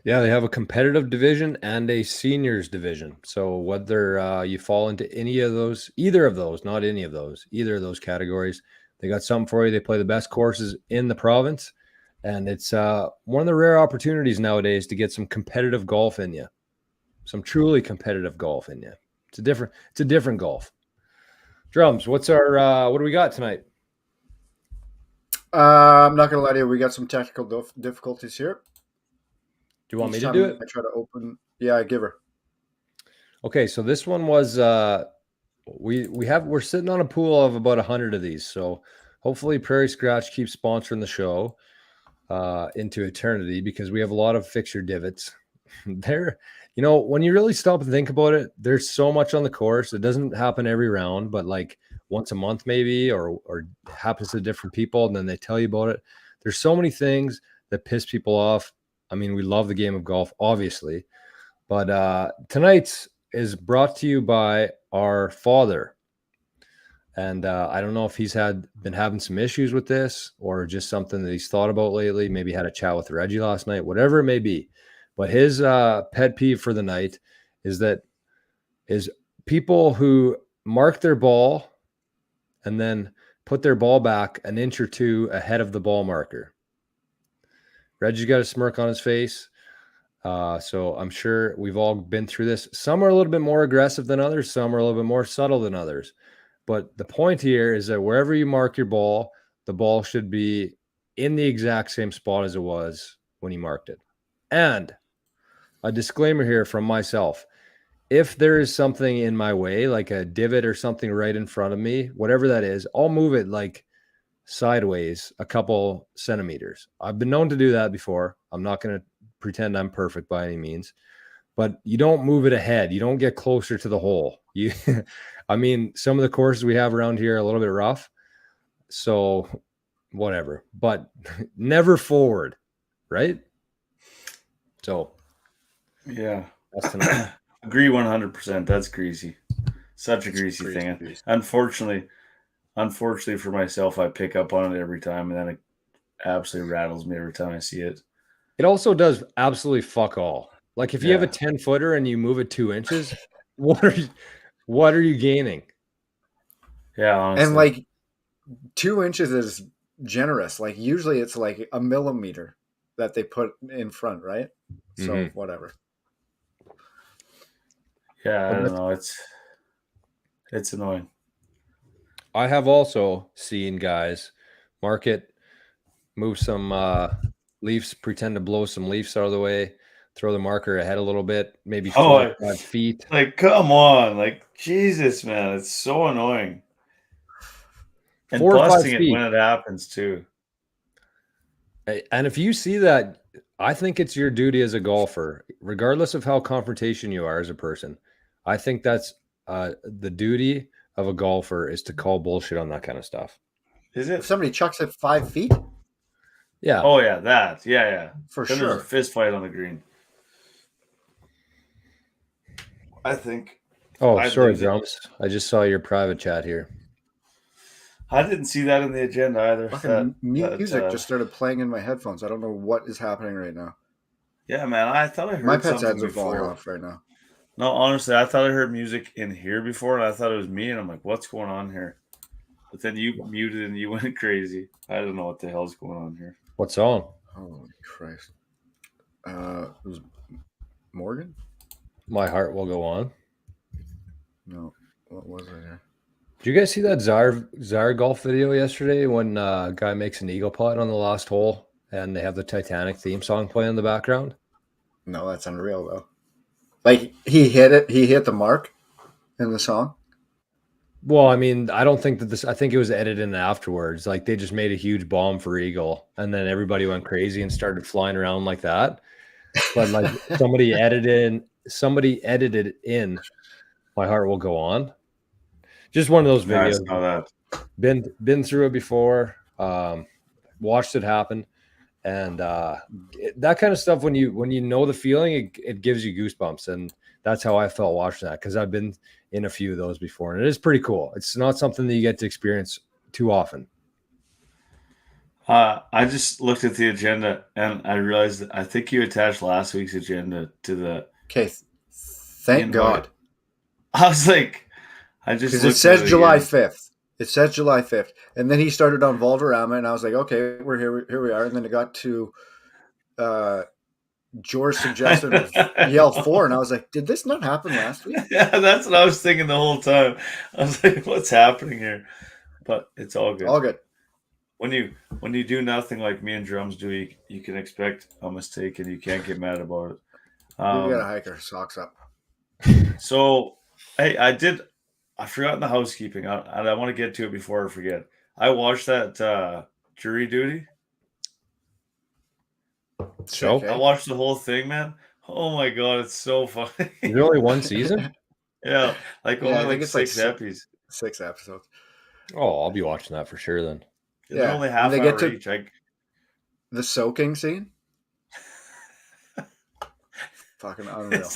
Yeah, they have a competitive division and a seniors division. So whether you fall into either of those categories, they got something for you. They play the best courses in the province. And it's one of the rare opportunities nowadays to get some competitive golf in you, some truly competitive golf in you. It's a different golf. Drums, what do we got tonight? I'm not gonna lie to you. We got some technical difficulties here. Do you want me to do it? I try to open. Yeah, I give her. Okay, so this one was we're sitting on a pool of about 100 of these. So hopefully Prairie Scratch keeps sponsoring the show into eternity because we have a lot of fixture divots. There, when you really stop and think about it, there's so much on the course. It doesn't happen every round, but like once a month maybe, or happens to different people, and then they tell you about it. There's so many things that piss people off. I mean, we love the game of golf, obviously, but tonight's is brought to you by our father. And I don't know if he's been having some issues with this or just something that he's thought about lately. Maybe had a chat with Reggie last night, whatever it may be. But his pet peeve for the night is people who mark their ball and then put their ball back an inch or two ahead of the ball marker. Reggie's got a smirk on his face. So I'm sure we've all been through this. Some are a little bit more aggressive than others. Some are a little bit more subtle than others. But the point here is that wherever you mark your ball, the ball should be in the exact same spot as it was when you marked it. And a disclaimer here from myself. If there is something in my way, like a divot or something right in front of me, whatever that is, I'll move it like sideways a couple centimeters. I've been known to do that before. I'm not going to pretend I'm perfect by any means, but you don't move it ahead. You don't get closer to the hole. I mean, some of the courses we have around here are a little bit rough, so whatever, but never forward, right? So yeah, that's tonight. Agree 100%. That's greasy. Such a greasy thing. Greasy. Unfortunately for myself, I pick up on it every time, and then it absolutely rattles me every time I see it. It also does absolutely fuck all. Like if you have a 10-footer and you move it 2 inches, what are you gaining? Yeah, honestly. And like 2 inches is generous. Like usually it's like a millimeter that they put in front, right? So whatever. Yeah, I don't know. It's annoying. I have also seen guys mark it, move some leaves, pretend to blow some leaves out of the way, throw the marker ahead a little bit, maybe 4 or 5 feet. Like, come on. Like, Jesus, man. It's so annoying. And 4 or 5 busting feet it when it happens, too. And if you see that, I think it's your duty as a golfer, regardless of how confrontation you are as a person. I think that's the duty of a golfer is to call bullshit on that kind of stuff. Is it? If somebody chucks it 5 feet? Yeah. Oh, yeah, that. Yeah. For then sure. There's a fist fight on the green. I think. Oh, sorry, Drums. I just saw your private chat here. I didn't see that in the agenda either. Music just started playing in my headphones. I don't know what is happening right now. Yeah, man. I thought I heard my pet's something heads are before. falling off right now. No, honestly, I thought I heard music in here before, and I thought it was me, and I'm like, what's going on here? But then you muted and you went crazy. I don't know what the hell's going on here. What song? Holy Christ. It was Morgan? My Heart Will Go On. No. What was it here? Did you guys see that Czar golf video yesterday when a guy makes an eagle putt on the last hole and they have the Titanic theme song playing in the background? No, that's unreal, though. Like, he hit the mark in the song? Well, I mean, I don't think that I think it was edited in afterwards. Like, they just made a huge bomb for eagle, and then everybody went crazy and started flying around like that. But, like, somebody edited in My Heart Will Go On. Just one of those videos. I saw that. Been through it before. Watched it happen. And that kind of stuff, when you know the feeling, it gives you goosebumps. And that's how I felt watching that, because I've been in a few of those before, and it is pretty cool. It's not something that you get to experience too often. I just looked at the agenda and I realized that I think you attached last week's agenda to the. Okay, thank invite. God. I was like, I just Because looked it says at July again. 5th. It says July 5th. And then he started on Valderrama, and I was like, okay, we're here. Here we are. And then it got to George suggested EL4, and I was like, did this not happen last week? Yeah, that's what I was thinking the whole time. I was like, what's happening here? But it's all good. All good. When you do nothing like me and Drums do, you can expect a mistake and you can't get mad about it. We gotta hike our socks up. So, hey, I forgot the housekeeping. I want to get to it before I forget. I watched that Jury Duty. So Okay. I watched the whole thing, man. Oh my god, it's so funny. is there only one season? Yeah, like Yeah, I only think like it's like 6 episodes. 6 episodes. Oh, I'll be watching that for sure then. They're Yeah, only and half they hour get to- each. The soaking scene? Fucking unreal.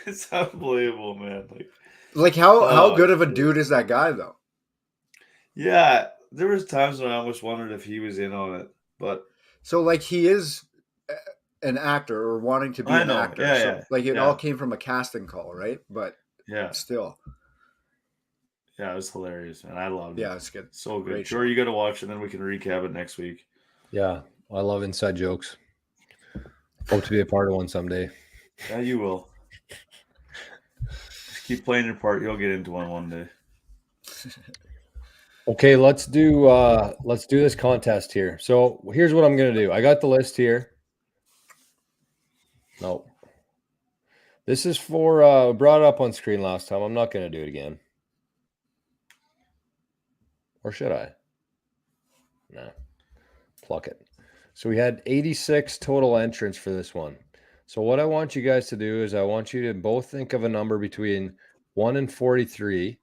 It's unbelievable, man. Like how Oh, good of a shit. dude is that guy though? Yeah, there was times when I almost wondered if he was in on it, but So like he is an actor or wanting to be I an know. actor. Yeah, so yeah, like it yeah. all came from a casting call, right? But yeah, still. yeah, it was hilarious, man. I loved it. Yeah, it's good. So good. Great Sure, show. you got to watch it, and then we can recap it next week. Yeah, I love inside jokes. Hope to be a part of one someday. Yeah, you will. Just keep playing your part. You'll get into one day. Okay, let's do this contest here. So here's what I'm gonna do. I got the list here. No. This is for brought it up on screen last time. I'm not gonna do it again. Or should I? No. Pluck it. So we had 86 total entrants for this one. So what I want you guys to do is I want you to both think of a number between 1 and 43,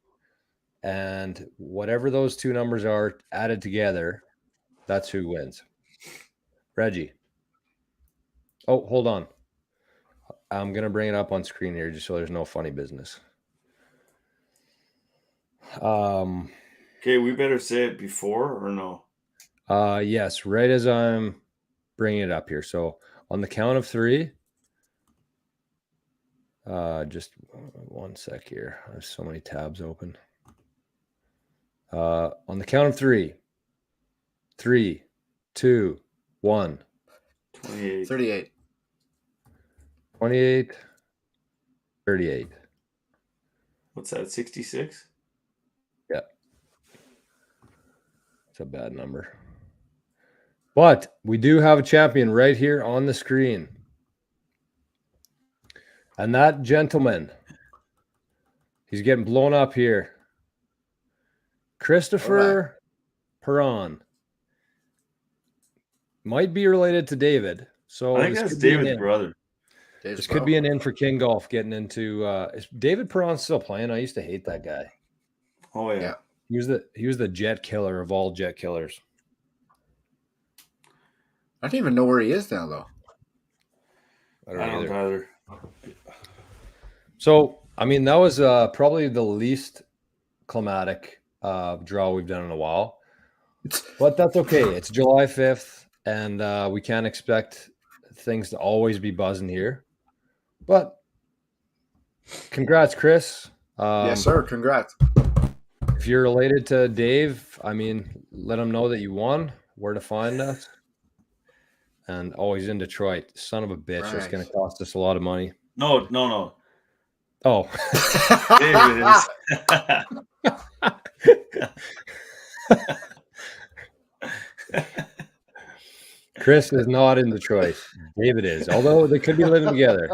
and whatever those two numbers are added together, that's who wins. Reggie. Oh, hold on. I'm going to bring it up on screen here just so there's no funny business. Okay, we better say it before or no? Yes, right as I'm bringing it up here. So on the count of 3, just one sec here. There's so many tabs open. On the count of 3, 3, 2, 1. 28. 38. 28, 38. What's that? 66? Yeah. It's a bad number. But we do have a champion right here on the screen. And that gentleman, he's getting blown up here. Christopher Perron. Might be related to David. So I think that's David's brother. This could be an in for King Golf getting into is David Perron still playing? I used to hate that guy. Oh yeah. He was the jet killer of all jet killers. I don't even know where he is now though. I don't either. So, I mean, that was probably the least climatic draw we've done in a while. But that's okay. It's July 5th, and we can't expect things to always be buzzing here. But congrats, Chris. Yes, sir. Congrats. If you're related to Dave, I mean, let him know that you won, where to find us. And he's in Detroit. Son of a bitch. Right. That's going to cost us a lot of money. No. Oh. David is. Chris is not in Detroit. David is, although they could be living together.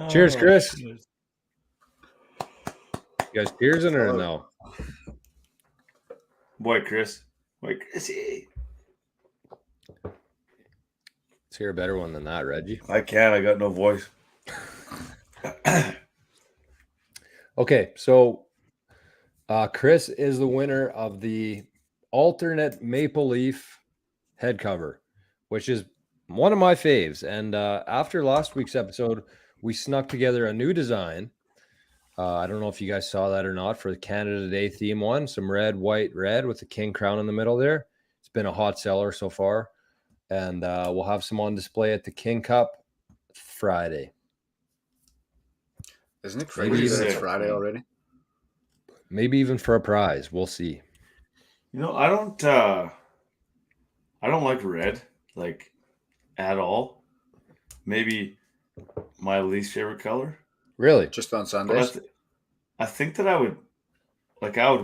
Cheers, Chris. You guys cheersing or no? Boy, Chrissy. Let's hear a better one than that, Reggie. I can't. I got no voice. Okay, so Chris is the winner of the alternate Maple Leaf head cover, which is one of my faves. And after last week's episode, we snuck together a new design. I don't know if you guys saw that or not for the Canada Day theme one. Some red, white, red with the king crown in the middle there. It's been a hot seller so far. And we'll have some on display at the King Cup Friday. Isn't it crazy that it's Friday already? Maybe even for a prize. We'll see. You know, I don't like red, like, at all. Maybe my least favorite color. Really? Just on Sundays? I think that I would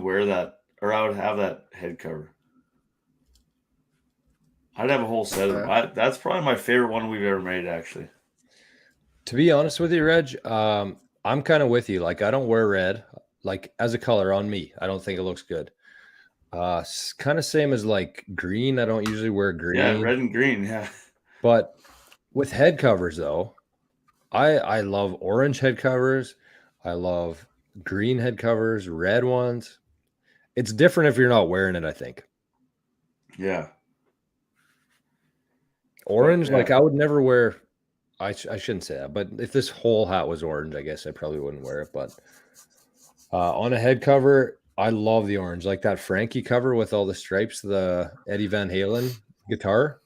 wear that, or I would have that head cover. I'd have a whole set of them. That's probably my favorite one we've ever made, actually. To be honest with you, Reg, I'm kind of with you. Like, I don't wear red, like, as a color on me. I don't think it looks good. Kind of same as, like, green. I don't usually wear green. Yeah, red and green, yeah. But with head covers, though, I love orange head covers. I love green head covers, red ones. It's different if you're not wearing it, I think. Yeah. Orange, like, I would never wear... I shouldn't say that, but if this whole hat was orange, I guess I probably wouldn't wear it. But on a head cover, I love the orange, like that Frankie cover with all the stripes, the Eddie Van Halen guitar.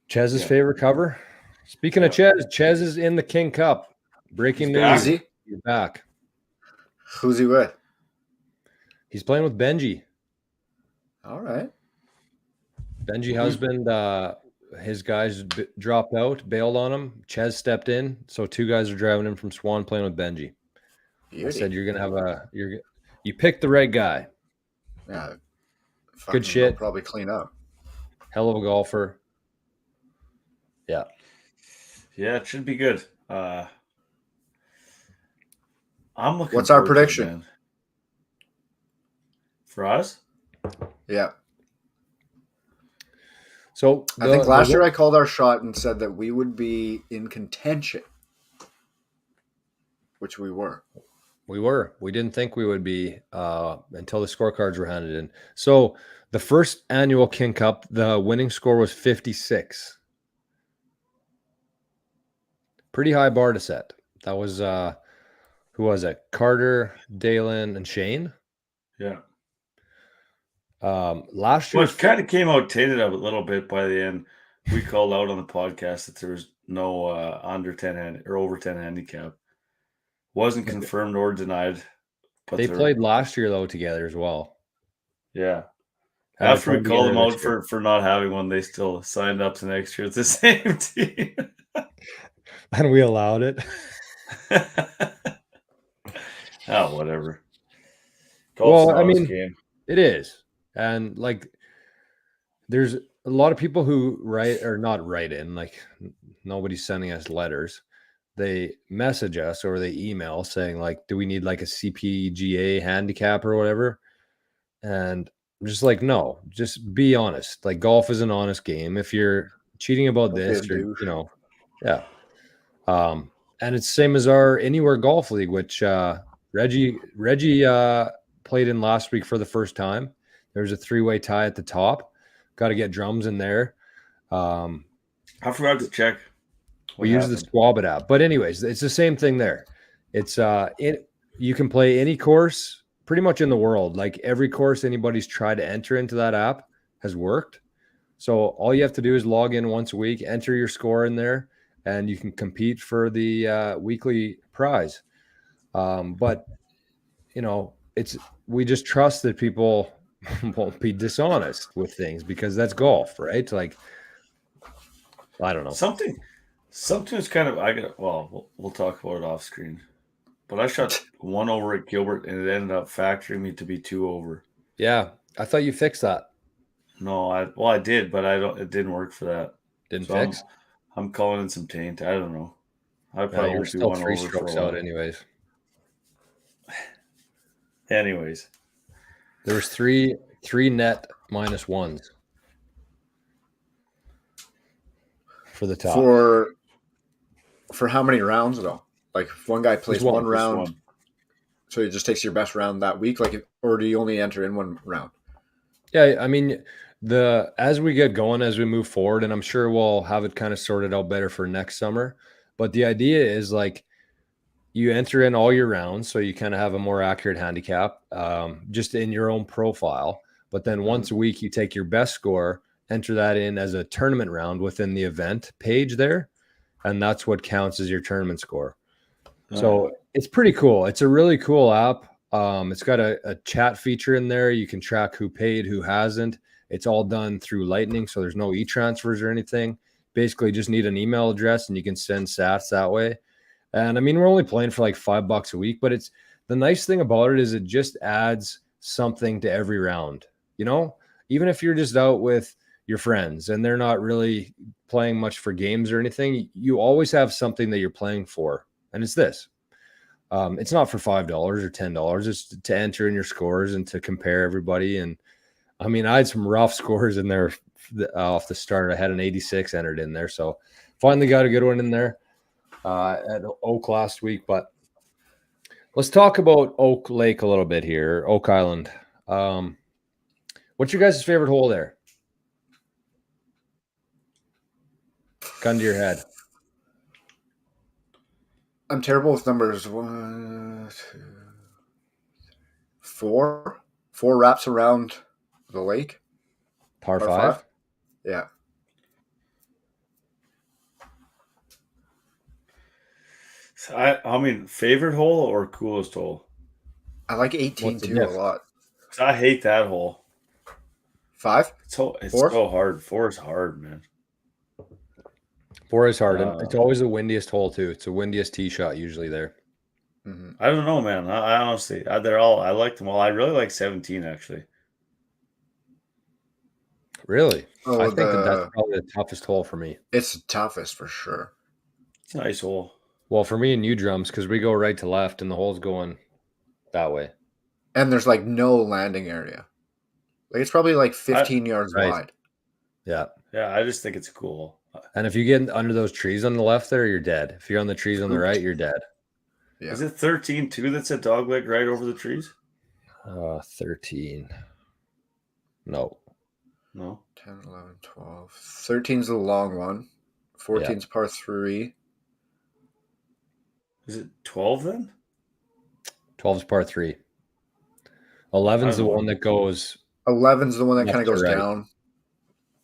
Chez's favorite cover. Speaking of Chez is in the King Cup. Breaking news. He's back. Who's he with? He's playing with Benji. All right. Benji husband, his guys dropped out, bailed on him. Chez stepped in, so two guys are driving in from Swan playing with Benji. Beauty. I said you're gonna have you picked the right guy. Yeah, good shit. Probably clean up. Hell of a golfer. Yeah. Yeah, it should be good. I'm looking. What's our prediction for us? Yeah. So I think last year I called our shot and said that we would be in contention, which we were. We were. We didn't think we would be until the scorecards were handed in. So the first annual King Cup, the winning score was 56. Pretty high bar to set. That was who was it? Carter, Dalen, and Shane. Yeah. Last year, it kind of came out tainted a little bit by the end. We called out on the podcast that there was no under 10 or over 10 handicap. Wasn't confirmed or denied. But they played last year though together as well. Yeah. After we called them out for not having one, they still signed up to next year with the same team. And we allowed it. Oh, whatever. Well, I mean, it is. And like, there's a lot of people who not write in, like nobody's sending us letters. They message us or they email saying like, do we need like a CPGA handicap or whatever? And I'm just like, no, just be honest. Like, golf is an honest game. If you're cheating about this, or, yeah. And it's same as our Anywhere Golf League, which Reggie played in last week for the first time. There's a 3-way tie at the top. Got to get drums in there. I forgot to check. We use the Swabit app. But anyways, it's the same thing there. It's you can play any course pretty much in the world. Like, every course anybody's tried to enter into that app has worked. So all you have to do is log in once a week, enter your score in there, and you can compete for the weekly prize. But, we just trust that people won't be dishonest with things because that's golf, right? Like, I don't know. Something's kind of, we'll talk about it off screen. But I shot 1 over at Gilbert, and it ended up factoring me to be 2 over. Yeah, I thought you fixed that. No, I did, but it didn't work for that. Didn't fix? I'm calling in some taint. I don't know. I probably won't be 1 over 3 strokes out anyways. Anyways. There was three net -1s for the top. For how many rounds though? Like, if one guy plays one round, so he just takes your best round that week, or do you only enter in one round? Yeah, I mean, as we get going, as we move forward, and I'm sure we'll have it kind of sorted out better for next summer. But the idea is like you enter in all your rounds, so you kind of have a more accurate handicap, just in your own profile. But then once a week, you take your best score, enter that in as a tournament round within the event page there, and that's what counts as your tournament score. So it's pretty cool. It's a really cool app. It's got a chat feature in there. You can track who paid, who hasn't. It's all done through Lightning, so there's no e-transfers or anything. Basically, just need an email address and you can send sats that way. And I mean, we're only playing for like $5 a week, but it's the nice thing about it is it just adds something to every round. You know, even if you're just out with your friends and they're not really playing much for games or anything, you always have something that you're playing for. And it's this. It's not for $5 or $10. It's to enter in your scores and to compare everybody. And I mean, I had some rough scores in there off the start. I had an 86 entered in there, so finally got a good one in there at Oak last week. But let's talk about Oak Lake a little bit here, Oak Island. What's your guys' favorite hole there? Gun to your head. I'm terrible with numbers. 1, 2, 4. 4 wraps around the lake. Par 5? Yeah. I mean, favorite hole or coolest hole? I like 18 too a lot. I hate that hole. 5? It's 4? so hard. 4 is hard, man. 4 is hard, and it's always the windiest hole too. It's the windiest tee shot usually there. Mm-hmm. I don't know, man. I honestly, I like them all. I really like 17 actually. Really? I think that's probably the toughest hole for me. It's the toughest for sure. It's a nice hole. Well, for me and you, Drums, because we go right to left and the hole's going that way. And there's like no landing area. Like it's probably like 15 yards wide. Yeah. Yeah, I just think it's cool. And if you get under those trees on the left there, you're dead. If you're on the trees on the right, you're dead. Yeah. Is it 13 too that's a dog leg right over the trees? 13. No. 10, 11, 12. 13's the long one. 14's par 3. Is it 12 then? 12's par 3. 11's the one that goes. 11's the one that kind of goes down.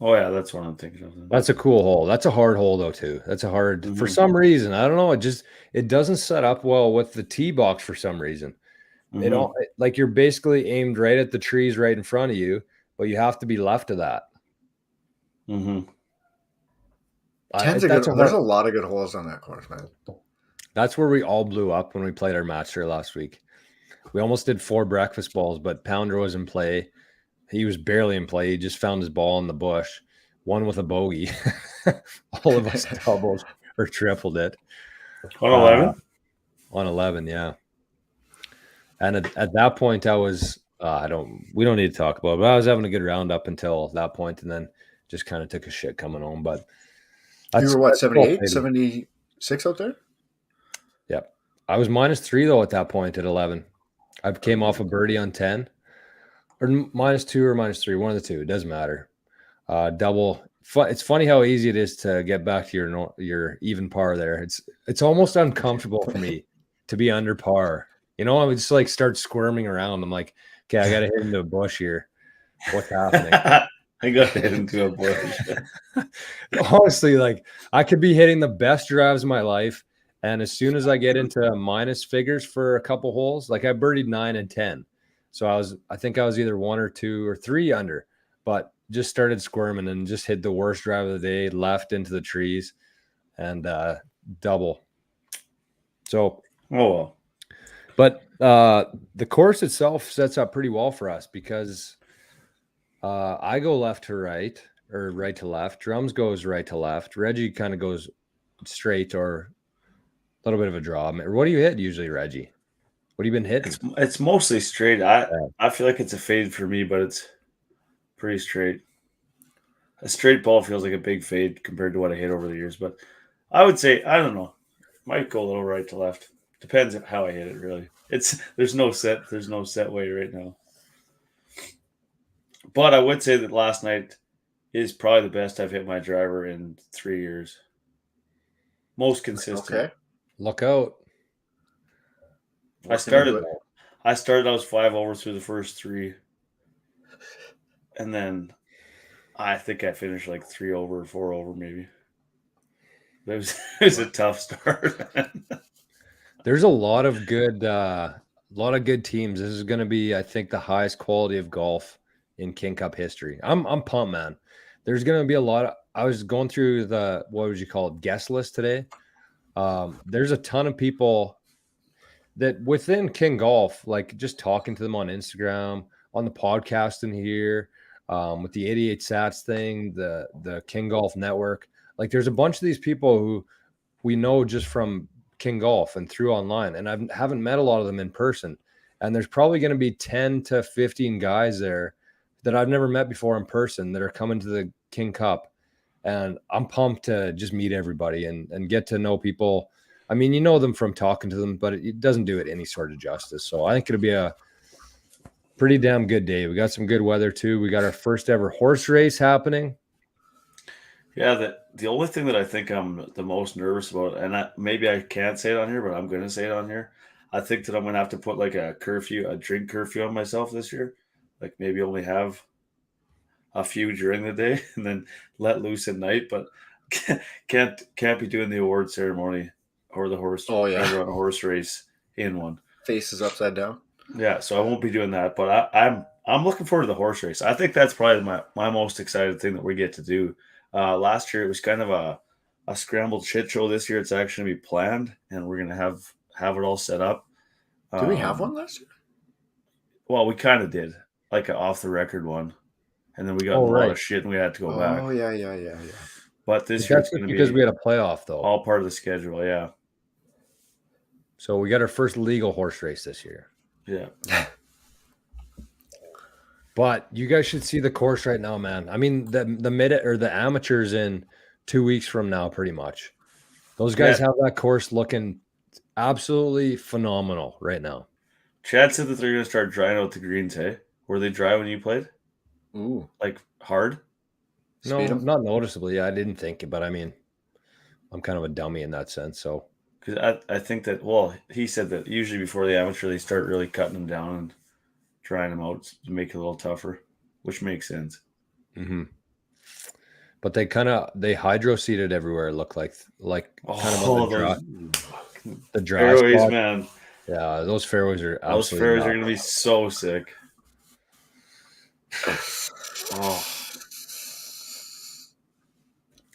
Oh, yeah, that's what I'm thinking of. That's a cool hole. That's a hard hole, though, too. That's a hard, for some reason. I don't know. It doesn't set up well with the tee box for some reason. Like you're basically aimed right at the trees right in front of you, but you have to be left of that. Mm-hmm. There's a lot of good holes on that course, man. That's where we all blew up when we played our match there last week. We almost did 4 breakfast balls, but Pounder was in play. He was barely in play. He just found his ball in the bush, one with a bogey. All of us doubled or tripled it. On 11? On 11, yeah. And at that point, I was we don't need to talk about it, but I was having a good round up until that point, and then just kind of took a shit coming home. But you were what, 78, 76 out there? Yep. I was -3 though at that point at 11. I came off a birdie on 10. Or -2 or -3, one of the two. It doesn't matter. Double. It's funny how easy it is to get back to your even par there. It's almost uncomfortable for me to be under par. You know, I would just like start squirming around. I'm like, okay, I got to hit into a bush here. What's happening? I got to hit into a bush. Honestly, like I could be hitting the best drives of my life, and as soon as I get into minus figures for a couple holes, like I birdied 9 and 10. So I think I was either 1 or 2 or 3 under, but just started squirming and just hit the worst drive of the day, left into the trees, and double. So, but the course itself sets up pretty well for us because I go left to right or right to left. Drums goes right to left. Reggie kind of goes straight or a little bit of a draw. What do you hit usually, Reggie? What have you been hitting? It's mostly straight. I feel like it's a fade for me, but it's pretty straight. A straight ball feels like a big fade compared to what I hit over the years. But I would say, I don't know, might go a little right to left. Depends on how I hit it, really. There's no set way right now. But I would say that last night is probably the best I've hit my driver in 3 years. Most consistent. Okay. Look out. I started. I was 5 over through the first 3, and then I think I finished like 3 over, 4 over, maybe. It was a tough start. There's a lot of good teams. This is going to be, I think, the highest quality of golf in King Cup history. I'm pumped, man. There's going to be a lot of. I was going through the, what would you call it, guest list today. There's a ton of people that within King Golf, like just talking to them on Instagram, on the podcast in here, with the 88 Sats thing, the King Golf Network. Like there's a bunch of these people who we know just from King Golf and through online, and I haven't met a lot of them in person. And there's probably going to be 10 to 15 guys there that I've never met before in person that are coming to the King Cup. And I'm pumped to just meet everybody and get to know people. I mean, you know them from talking to them, but it doesn't do it any sort of justice. So I think it'll be a pretty damn good day. We got some good weather too. We got our first ever horse race happening. Yeah, the only thing that I think I'm the most nervous about, and maybe I can't say it on here, but I'm going to say it on here. I think that I'm going to have to put like a drink curfew on myself this year. Like maybe only have a few during the day and then let loose at night, but can't be doing the award ceremony or the horse. Oh yeah, run a horse race in one. Faces upside down. Yeah, so I won't be doing that, but I'm looking forward to the horse race. I think that's probably my most excited thing that we get to do. Last year it was kind of a scrambled shit show. This year it's actually going to be planned, and we're going to have it all set up. Did we have one last year? Well, we kind of did, like an off the record one, and then we got a lot of shit and we had to go back. Oh yeah. But this year it's going to be because we had a playoff though, all part of the schedule. Yeah. So we got our first legal horse race this year. Yeah. But you guys should see the course right now, man. I mean, the the amateurs in 2 weeks from now, pretty much. Those guys have that course looking absolutely phenomenal right now. Chad said that they're going to start drying out the greens, hey? Were they dry when you played? Ooh. Like hard? No, not noticeably. Yeah, I didn't think it, but I mean, I'm kind of a dummy in that sense. So, because I think that, well, he said that usually before the amateur, they start really cutting them down and drying them out to make it a little tougher, which makes sense. Mm-hmm. But they hydro seeded everywhere. It looked like kind of on the dry fairways, spot. Man. Yeah, those fairways are absolutely. Those fairways are going to be so sick. Oh.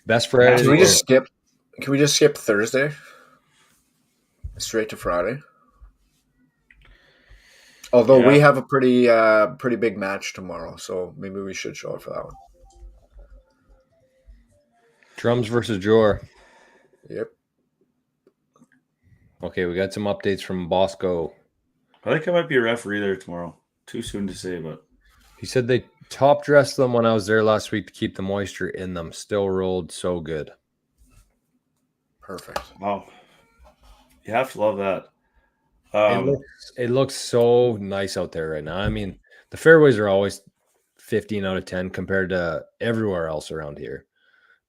Best Friday. Can we just skip Thursday? Straight to Friday. Although we have a pretty big match tomorrow, so maybe we should show up for that one. Drums versus Jor. Yep. Okay, we got some updates from Bosco. I think I might be a referee there tomorrow. Too soon to say, but he said they top dressed them when I was there last week to keep the moisture in them. Still rolled so good. Perfect. Wow. You have to love that. It looks so nice out there right now. I mean, the fairways are always 15 out of 10 compared to everywhere else around here.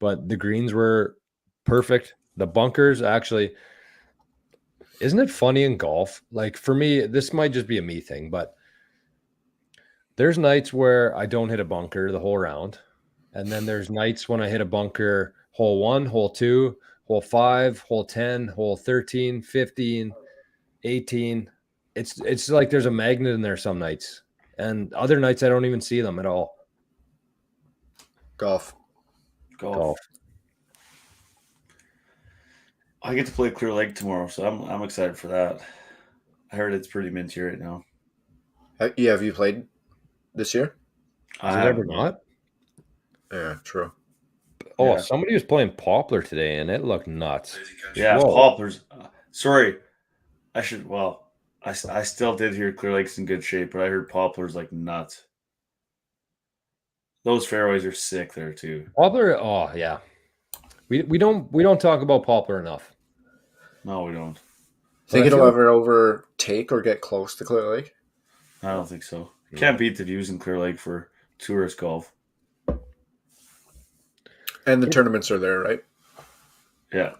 But the greens were perfect. The bunkers, actually, isn't it funny in golf? Like for me, this might just be a me thing, but there's nights where I don't hit a bunker the whole round. And then there's nights when I hit a bunker hole 1, hole 2, hole 5, hole 10, hole 13, 15, 18. It's like there's a magnet in there some nights. And other nights I don't even see them at all. Golf. I get to play Clear Lake tomorrow, so I'm excited for that. I heard it's pretty minty right now. Yeah, have you played this year? Is it ever not? Yeah, true. Oh, yeah. Somebody was playing Poplar today, and it looked nuts. Yeah, whoa. Poplars. Sorry, I still did hear Clear Lake's in good shape, but I heard Poplar's like nuts. Those fairways are sick there too. Poplar, oh yeah. We don't talk about Poplar enough. No, we don't. Think it'll ever overtake or get close to Clear Lake? I don't think so. Can't beat the views in Clear Lake for tourist golf. And the tournaments are there, right? Yeah.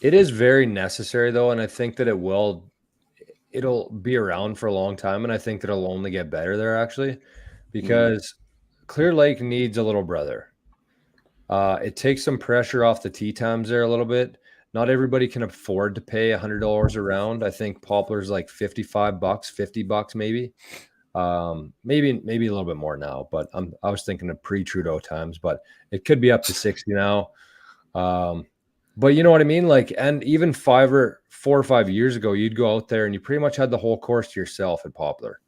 It is very necessary though, and I think that it'll be around for a long time, and I think that it'll only get better there actually, because Clear Lake needs a little brother. It takes some pressure off the tee times there a little bit. Not everybody can afford to pay $100 a round. I think Poplar's like $55, $50 maybe. Maybe a little bit more now, but I was thinking of pre-Trudeau times, but it could be up to 60 now. But you know what I mean? Like, and even 4 or 5 years ago, you'd go out there and you pretty much had the whole course to yourself at Poplar.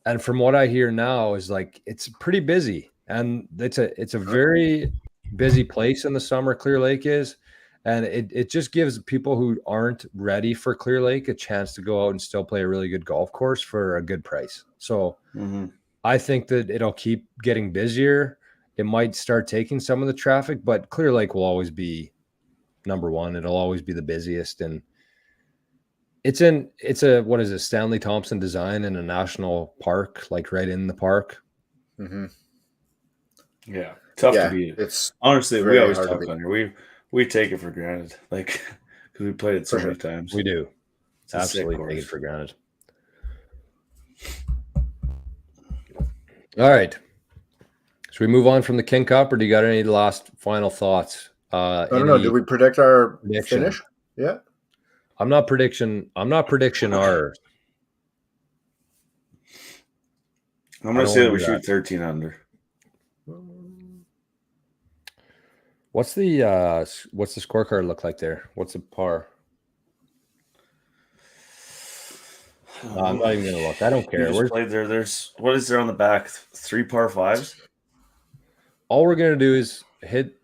And from what I hear now is like, it's pretty busy, and it's a very busy place in the summer. Clear Lake is. And it just gives people who aren't ready for Clear Lake a chance to go out and still play a really good golf course for a good price. So I think that it'll keep getting busier. It might start taking some of the traffic, but Clear Lake will always be number one. It'll always be the busiest. And it's a what is it, Stanley Thompson design in a national park, like right in the park. Mm-hmm. Yeah. Tough to beat. It's honestly, we always talk on here. We take it for granted, like, because we played it so many times. We do. Absolutely take it for granted. All right. Should we move on from the King Cup, or do you got any last final thoughts? I don't know. Did we predict our finish? Yeah. I'm not prediction ours. I'm going to say that we shoot 13 under. What's the scorecard look like there? What's the par? I'm not even gonna look. I don't care. We're played there. There's what is there on the back? 3 par 5s. All we're gonna do is hit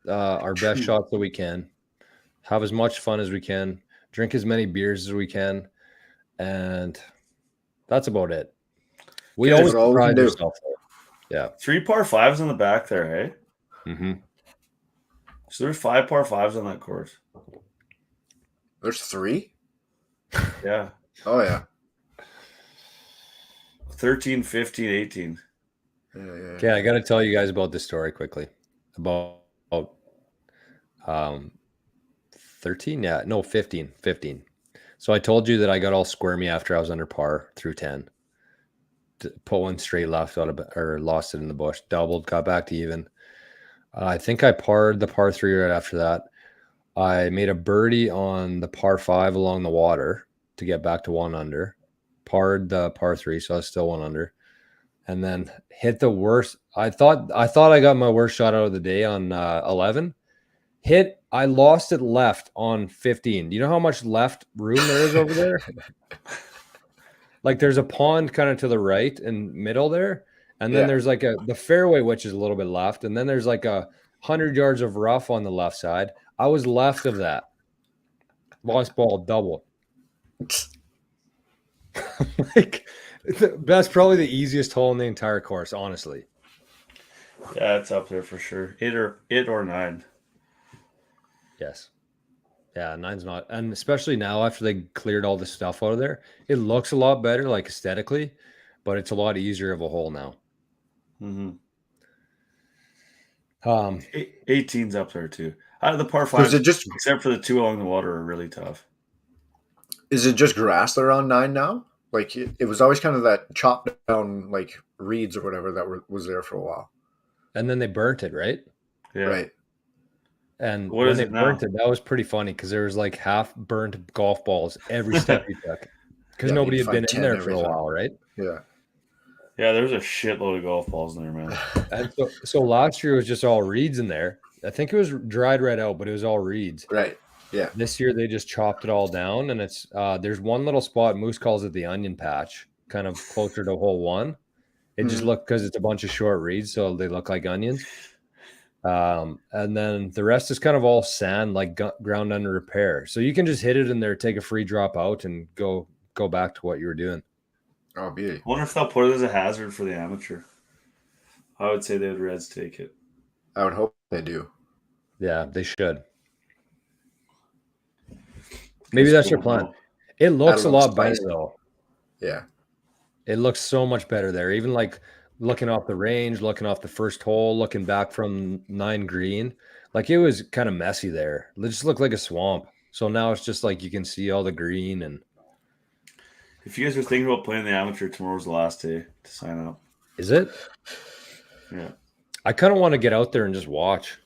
our best shots that we can, have as much fun as we can, drink as many beers as we can, and that's about it. We always pride ourselves. Yeah, 3 par 5s on the back there, hey? Mm-hmm. So there's 5 par 5s on that course. There's 3? Yeah. Oh, yeah. 13, 15, 18. Yeah. Okay, I got to tell you guys about this story quickly. About 13? Yeah, no, 15. So I told you that I got all squirmy after I was under par through 10. Put one straight left or lost it in the bush. Doubled, got back to even. I think I parred the par 3 right after that. I made a birdie on the par 5 along the water to get back to 1 under. Parred the par 3, so I was still 1 under. And then hit the worst. I thought I got my worst shot out of the day on 11. I lost it left on 15. Do you know how much left room there is over there? Like there's a pond kind of to the right and middle there. And then there's like the fairway, which is a little bit left. And then there's like 100 yards of rough on the left side. I was left of that. Lost ball double. Like that's probably the easiest hole in the entire course, honestly. Yeah, it's up there for sure. 8 or 9. Yes. Yeah, 9's not. And especially now after they cleared all the stuff out of there, it looks a lot better, like aesthetically, but it's a lot easier of a hole now. Mm-hmm. 18's up there too. Out of the par 5, except for the 2 along the water, are really tough. Is it just grass there on 9 now? Like it was always kind of that chopped down like reeds or whatever that was there for a while. And then they burnt it, right? Yeah. Right. And when they burnt it, that was pretty funny because there was like half burnt golf balls every step you took because nobody had been in there for a while, right? Yeah. Yeah, there's a shitload of golf balls in there, man. And so last year was just all reeds in there. I think it was dried right out, but it was all reeds. Right. Yeah. This year they just chopped it all down, and it's there's one little spot. Moose calls it the onion patch, kind of closer to hole 1. It just looked because it's a bunch of short reeds, so they look like onions. And then the rest is kind of all sand, like ground under repair. So you can just hit it in there, take a free drop out, and go back to what you were doing. Oh, beauty. I wonder if they'll put it as a hazard for the amateur. I would say they would Reds take it. I would hope they do. Yeah, they should. Maybe that's your plan. It looks a lot better though. Yeah. It looks so much better there. Even like looking off the range, looking off the first hole, looking back from 9 green. Like it was kind of messy there. It just looked like a swamp. So now it's just like you can see all the green. And If you guys are thinking about playing the amateur, tomorrow's the last day to sign up. is it? Yeah. I kind of want to get out there and just watch.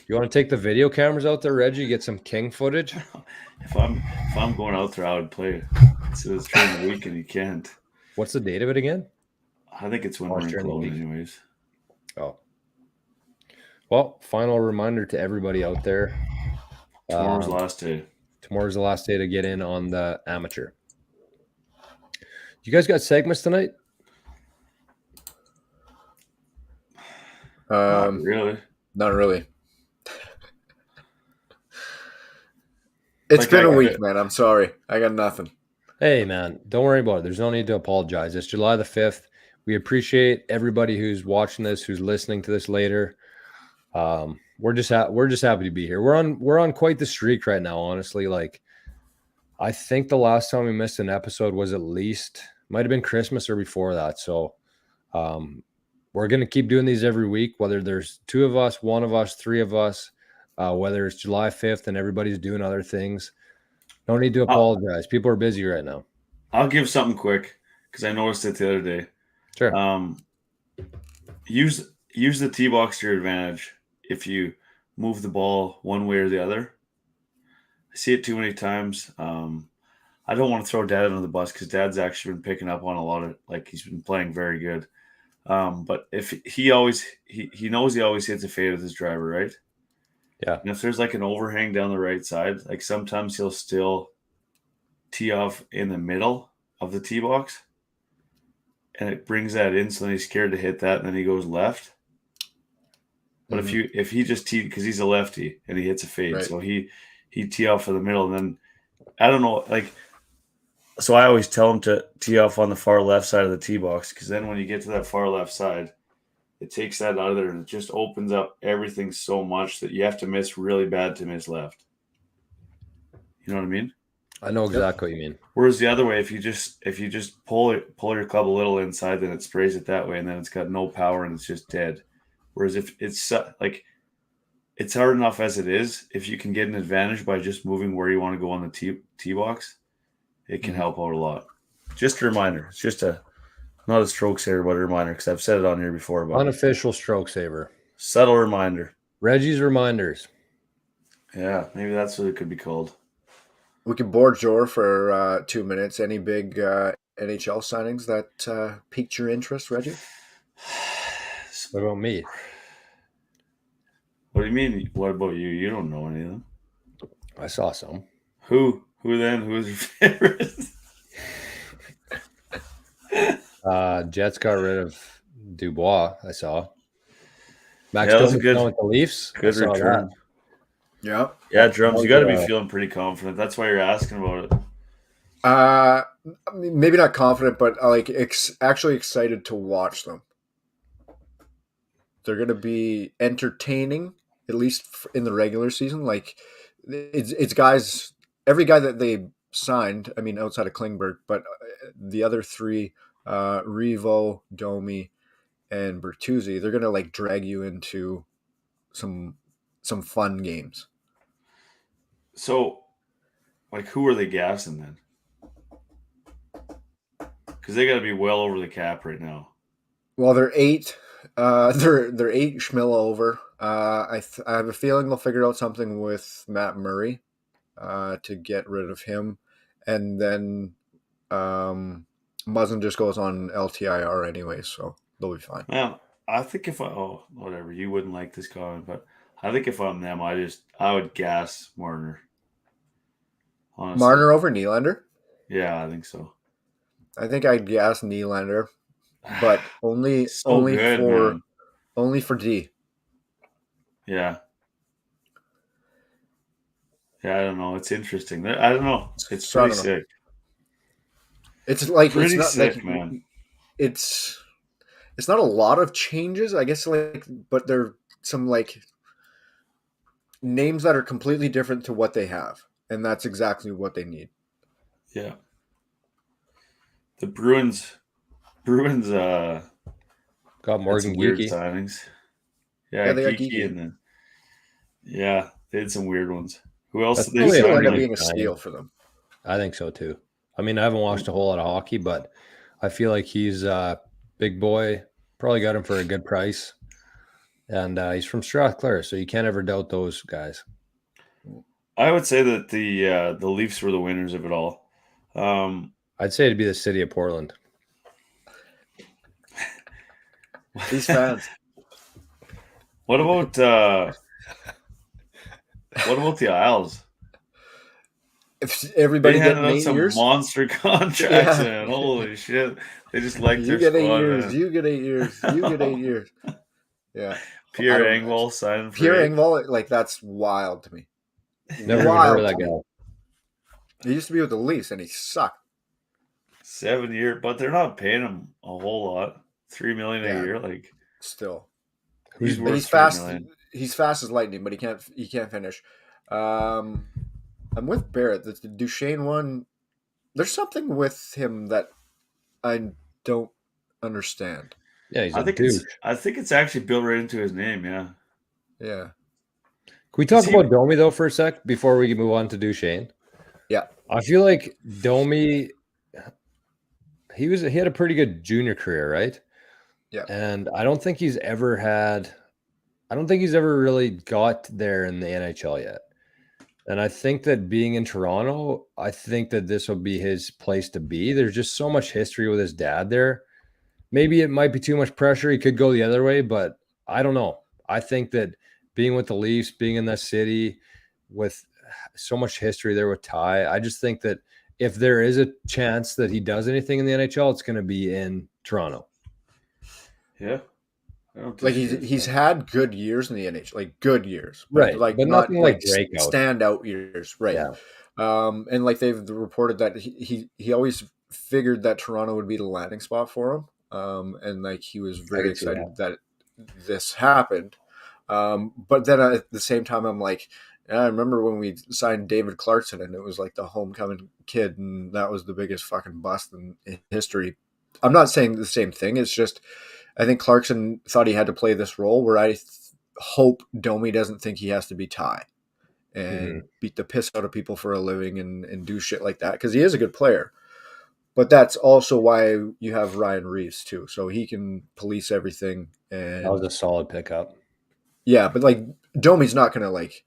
You want to take the video cameras out there, Reggie? Get some king footage. If I'm going out there, I would play. So it's during the week, and you can't. What's the date of it again? I think it's when we're in during the Kelowna, week. anyways. Oh. Well, final reminder to everybody out there. Tomorrow's the last day. Tomorrow's the last day to get in on the amateur. You guys got segments tonight? Not really. Not really. It's been a week, man. I'm sorry. I got nothing. Hey, man, don't worry about it. There's no need to apologize. It's July the 5th. We appreciate everybody who's watching this, who's listening to this later. We're just happy to be here. We're on quite the streak right now, honestly. Like, I think the last time we missed an episode was might have been Christmas or before that. So, we're going to keep doing these every week, whether there's 2 of us, 1 of us, 3 of us, whether it's July 5th and everybody's doing other things. No need to apologize. People are busy right now. I'll give something quick because I noticed it the other day. Sure. Use the tee box to your advantage if you move the ball one way or the other. I see it too many times. I don't want to throw Dad under the bus because Dad's actually been picking up on a lot of, like, he's been playing very good. But if he knows he always hits a fade with his driver, right? Yeah. And if there's like an overhang down the right side, like sometimes he'll still tee off in the middle of the tee box, and it brings that in. So then he's scared to hit that, and then he goes left. But if he just teed because he's a lefty and he hits a fade, right. So he tee off for the middle, and then I don't know, like. So I always tell him to tee off on the far left side of the tee box because then when you get to that far left side, it takes that out of there and it just opens up everything so much that you have to miss really bad to miss left. You know what I mean? I know exactly what you mean. Whereas the other way, if you just pull your club a little inside, then it sprays it that way, and then it's got no power and it's just dead. Whereas if it's like it's hard enough as it is, if you can get an advantage by just moving where you want to go on the tee box, it can help out a lot. Just a reminder. It's just not a stroke saver, but a reminder because I've said it on here before. But unofficial stroke saver. Subtle reminder. Reggie's reminders. Yeah, maybe that's what it could be called. We can board Jor for 2 minutes. Any big NHL signings that piqued your interest, Reggie? What about me? What do you mean? What about you? You don't know any of them. I saw some. Who then? Who's your favorite? Jets got rid of Dubois. I saw. Max Jones with the Leafs. Good return. That. Yeah, Drums. You got to be feeling pretty confident. That's why you're asking about it. Maybe not confident, but actually excited to watch them. They're going to be entertaining, at least in the regular season. Like it's guys. Every guy that they signed, I mean, outside of Klingberg, but the other 3, Revo, Domi, and Bertuzzi, they're going to like drag you into some fun games. So, like, who are they gassing then? Because they got to be well over the cap right now. Well, they're 8. They're 8 Schmilla over. I have a feeling they'll figure out something with Matt Murray to get rid of him, and then Muzzin just goes on LTIR anyway, so they'll be fine. Well, I think whatever, you wouldn't like this comment, but I think if I'm them, I would gas Marner. Honestly. Marner over Nylander? Yeah, I think so. I think I'd gas Nylander, but only for D. Yeah. Yeah, I don't know. It's interesting. I don't know. It's pretty sick. It's like pretty it's not sick, like, man. It's not a lot of changes, I guess. But they're some names that are completely different to what they have, and that's exactly what they need. Yeah. The Bruins Bruins Got had Morgan some weird Geekie. signings. Yeah, Yeah, they got Geeky Geeky. and then they had some weird ones. Who else That's did they probably Geeky will sign? end up pretty Like, being a signing. steal for them. I think so too. I mean, I haven't watched a whole lot of hockey, but I feel like he's a big boy. Probably got him for a good price. And he's from Strathclyde, so you can't ever doubt those guys. I would say that the Leafs were the winners of it all. I'd say it'd be the city of Portland. These fans. What about the Isles? If everybody They getting handed out 8 some years, monster contracts, Yeah. man. Holy shit. They just like you their get 8 squad, years. man. You get 8 years. You get 8 years. Yeah. Pierre I don't- Engvall signing for Pierre 8. Engvall, like that's wild to me. Never even heard of that guy. He used to be with the Leafs and he sucked. 7 year, but they're not paying him a whole lot. $3 million Yeah. a year, like Still. he's But worth he's $3 fast. million. He's fast as lightning, but he can't finish. I'm with Barrett. The Duchesne one. There's something with him that I don't understand. Yeah, he's I a think douche. it's actually built right into his name. Yeah. Yeah. Can we talk Is he- about Domi though for a sec before we move on to Duchesne? Yeah. I feel like Domi, he had a pretty good junior career, right? Yeah. And I don't think he's ever really got there in the NHL yet. And I think that being in Toronto, I think that this will be his place to be. There's just so much history with his dad there. Maybe it might be too much pressure. He could go the other way, but I don't know. I think that being with the Leafs, being in that city with so much history there with Ty, I just think that if there is a chance that he does anything in the NHL, it's going to be in Toronto. Yeah. I don't Like disagree with he's that. had good years in the NHL, like good years, Right, Like but not nothing like like breakout. standout years, right? Yeah. And like they've reported that he always figured that Toronto would be the landing spot for him. And like he was very can see excited that this happened. But then at the same time, I'm like, I remember when we signed David Clarkson, and it was like the homecoming kid, and that was the biggest fucking bust in history. I'm not saying the same thing. It's just I think Clarkson thought he had to play this role where I hope Domi doesn't think he has to be Ty and beat the piss out of people for a living and do shit like that, because he is a good player. But that's also why you have Ryan Reeves too, so he can police everything. And That was a solid pickup. yeah, but like Domi's not gonna like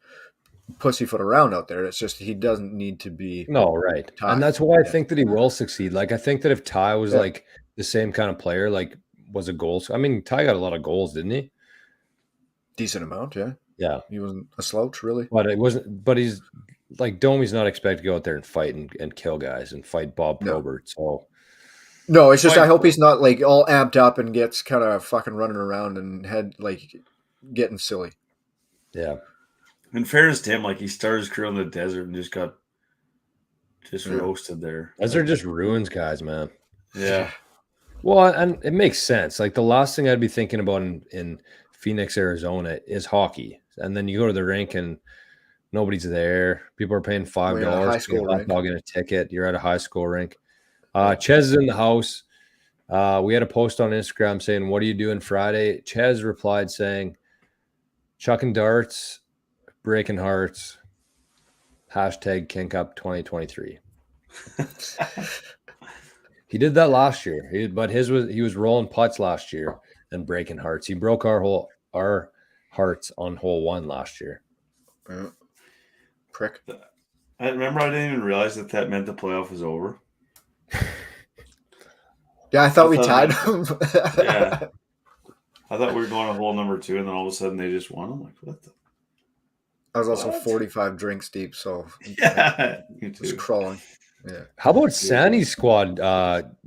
pussyfoot around out there. It's just he doesn't need to be. No, right. Ty. And that's why I think that he will succeed. Like I think that if Ty was Yeah. like the same kind of player, like was a goal. I mean, Ty got a lot of goals, didn't he? Decent amount, yeah. Yeah. He wasn't a slouch, really. But it wasn't. But he's like Domi's not expected to go out there and fight and kill guys and fight Bob No. Probert. So No, it's just I hope he's not like all amped up and gets kind of fucking running around and head like getting silly. yeah. In fairness to him, like he started his career in the desert and just got roasted there. Those are just ruins, guys, man. Yeah. Well, and it makes sense. Like the last thing I'd be thinking about in Phoenix, Arizona is hockey. And then you go to the rink and nobody's there. People are paying $5 high to school get a hot rink. dog and a ticket. You're at a high school rink. Ches is in the house. We had a post on Instagram saying, "What are you doing Friday?" Ches replied saying, "Chucking darts, breaking hearts, hashtag King Cup 2023." He did that last year. He was rolling putts last year and breaking hearts. He broke our hearts on hole 1 last year. Prick. I didn't even realize that meant the playoff was over. Yeah, I thought we tied him. Yeah. I thought we were going to hole number 2, and then all of a sudden they just won. I'm like, what the? I was also What? 45 drinks deep, so Yeah, me it was too. crawling. Yeah. How about Sandy's squad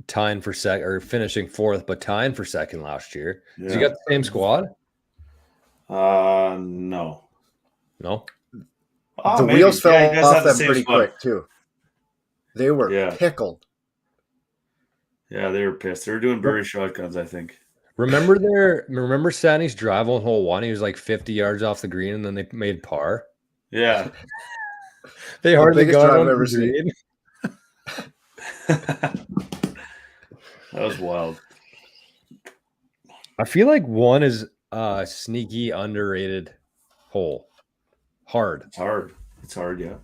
tying for second or finishing 4th, but tying for 2nd last year? Yeah. Has he got the same squad? No. No. The maybe. wheels Yeah, fell you guys off have the them same pretty squad. quick too. They were pickled. Yeah, they were pissed. They were doing Burry shotguns, I think. Remember Sandy's drive on hole 1? He was like 50 yards off the green, and then they made par. Yeah. They hardly biggest got drive on I've ever the green. That was wild. I feel like one is a sneaky underrated hole. Hard. It's hard, yeah.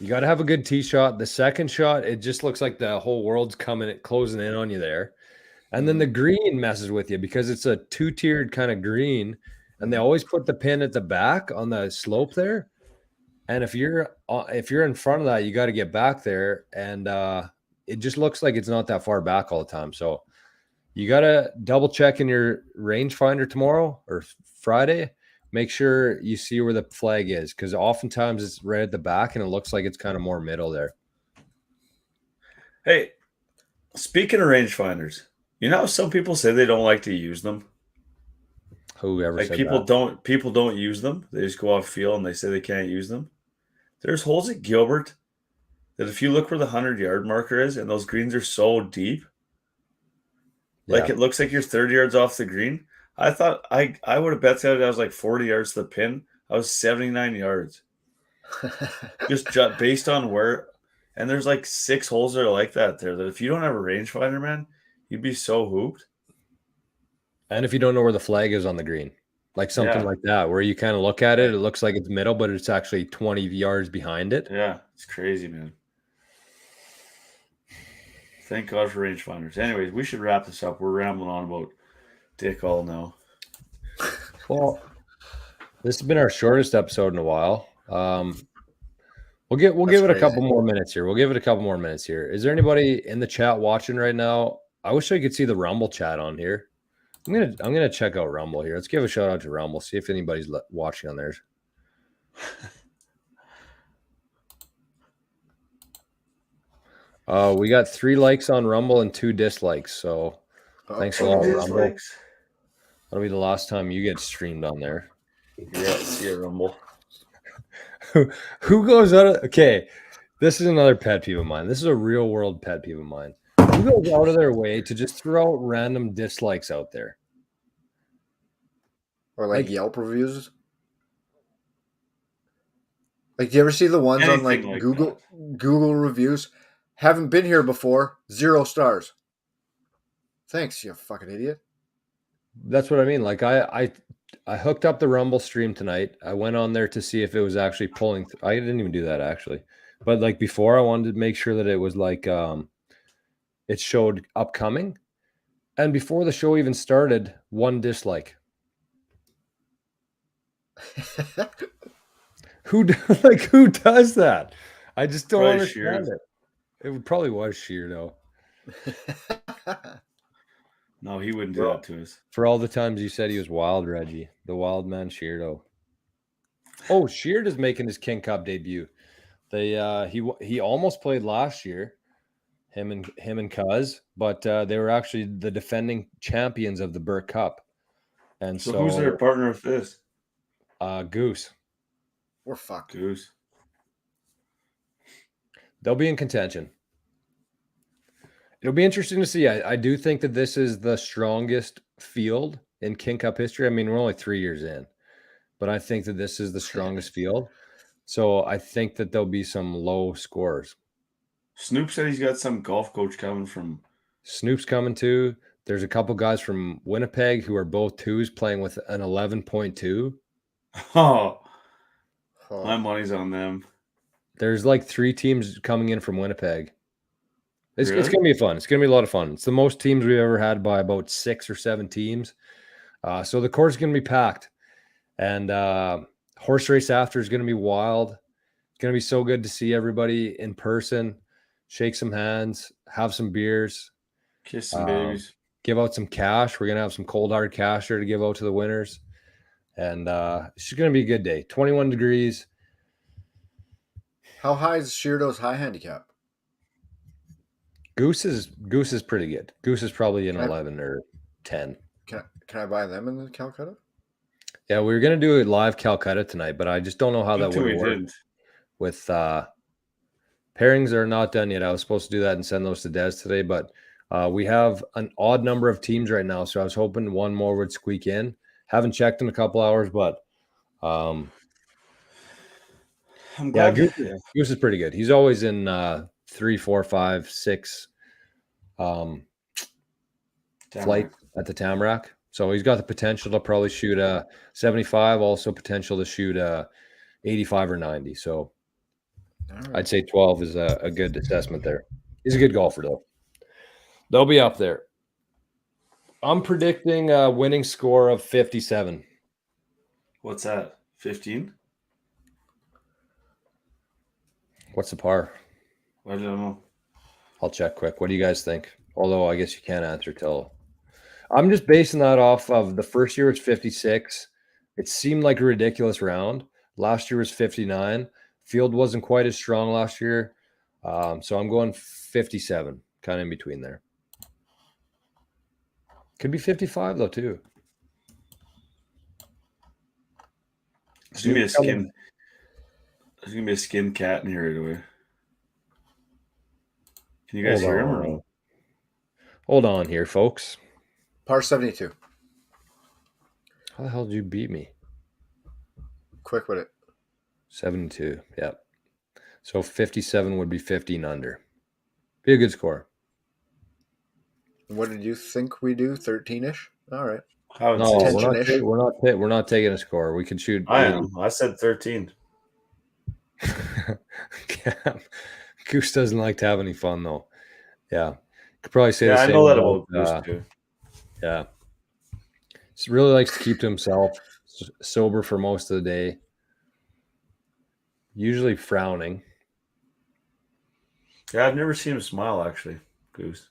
You got to have a good tee shot. The second shot, it just looks like the whole world's closing in on you there. And then the green messes with you because it's a two-tiered kind of green, and they always put the pin at the back on the slope there. And if you're in front of that, you got to get back there, and it just looks like it's not that far back all the time. So you got to double check in your rangefinder tomorrow or Friday. Make sure you see where the flag is, because oftentimes it's right at the back and it looks like it's kind of more middle there. Hey, speaking of rangefinders, you know how some people say they don't like to use them? Whoever Like said people that? don't use them. They just go off feel and they say they can't use them. There's holes at Gilbert that if you look where the 100-yard marker is and those greens are so deep, like it looks like you're 30 yards off the green. I thought I would have bet that I was like 40 yards to the pin. I was 79 yards. just based on where, and there's like 6 holes that are like that there, that if you don't have a rangefinder, man, you'd be so hooped. And if you don't know where the flag is on the green, like something like that, where you kind of look at it, it looks like it's middle, but it's actually 20 yards behind it. Yeah, it's crazy, man. Thank God for rangefinders. Anyways, we should wrap this up. We're rambling on about dick all now. Well, this has been our shortest episode in a while. We'll give it a couple more minutes here. Is there anybody in the chat watching right now? I wish I could see the Rumble chat on here. I'm gonna check out Rumble here. Let's give a shout out to Rumble. See if anybody's watching on theirs. We got 3 likes on Rumble and 2 dislikes. So thanks a lot, Rumble. That'll be the last time you get streamed on there. Yeah, see ya, Rumble. Who goes out of okay? This is another pet peeve of mine. This is a real world pet peeve of mine. Who goes out of their way to just throw out random dislikes out there? Or like Yelp reviews? Like, do you ever see the ones on like Google reviews? Haven't been here before. 0 stars. Thanks, you fucking idiot. That's what I mean. Like I hooked up the Rumble stream tonight. I went on there to see if it was actually pulling. I didn't even do that actually, but like before, I wanted to make sure that it was like it showed upcoming, and before the show even started, 1 dislike. Who does that? I just don't understand it. It probably was Sheer though. No, he wouldn't do that to us. For all the times you said he was wild, Reggie, the wild man Sheardo. Oh, Sheard is making his King Cup debut. He almost played last year, him and Cuz, but they were actually the defending champions of the Burke Cup. And so who's their partner with this? Goose. We're fucked. Goose. They'll be in contention. It'll be interesting to see. I do think that this is the strongest field in King Cup history. I mean, we're only 3 years in, but I think that this is the strongest field. So I think that there'll be some low scores. Snoop said he's got some golf coach coming from. Snoop's coming too. There's a couple guys from Winnipeg who are both 2s playing with an 11.2. Oh, my money's on them. There's like 3 teams coming in from Winnipeg. It's going to be fun. It's going to be a lot of fun. It's the most teams we've ever had by about 6 or 7 teams. So the course is going to be packed. And horse race after is going to be wild. It's going to be so good to see everybody in person, shake some hands, have some beers. Kiss some babies. Give out some cash. We're going to have some cold hard cash here to give out to the winners. And it's going to be a good day. 21 degrees. How high is Sheardo's high handicap? Goose is pretty good. Goose is probably an 11 or 10. Can I buy them in the Calcutta? Yeah, we were going to do a live Calcutta tonight, but I just don't know how that would work. With pairings are not done yet. I was supposed to do that and send those to Des today, but we have an odd number of teams right now, so I was hoping one more would squeak in. Haven't checked in a couple hours, but I'm glad. Yeah, Goose is pretty good. He's always in 3, 4, 5, 6 flight at the Tamarack. So he's got the potential to probably shoot a 75, also potential to shoot a 85 or 90. So I'd say 12 is a good assessment there. He's a good golfer, though. They'll be up there. I'm predicting a winning score of 57. What's that? 15? What's the par? I don't know. I'll check quick. What do you guys think? Although I guess you can't answer till. I'm just basing that off of the first year was 56. It seemed like a ridiculous round. Last year was 59. Field wasn't quite as strong last year. So I'm going 57, kind of in between there. Could be 55 though, too. There's gonna be a skin cat in here right away. Can you guys hear him or no? Hold on here, folks. Par 72. How the hell did you beat me? Quick with it. 72. Yep. So 57 would be 15 under. Be a good score. What did you think we do? 13-ish? All right. No, we're not taking a score. We can shoot. I said 13. Goose doesn't like to have any fun, though. Yeah. Could probably say the I same know that about Goose, too. Yeah. He really likes to keep to himself, sober for most of the day. Usually frowning. Yeah, I've never seen him smile, actually, Goose.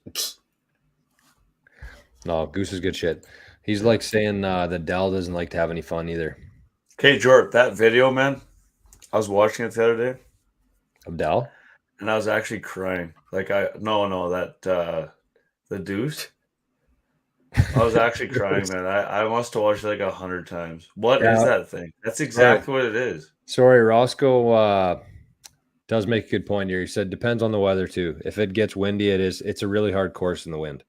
No, Goose is good shit. He's like saying that Dal doesn't like to have any fun either. Okay, George, that video, man, I was watching it the other day. Of Dal? And I was actually crying. The Deuce. I was actually crying, man. I must have watched it like 100 times. What is that thing? That's exactly what it is. Sorry, Roscoe does make a good point here. He said depends on the weather too. If it gets windy, it's a really hard course in the wind.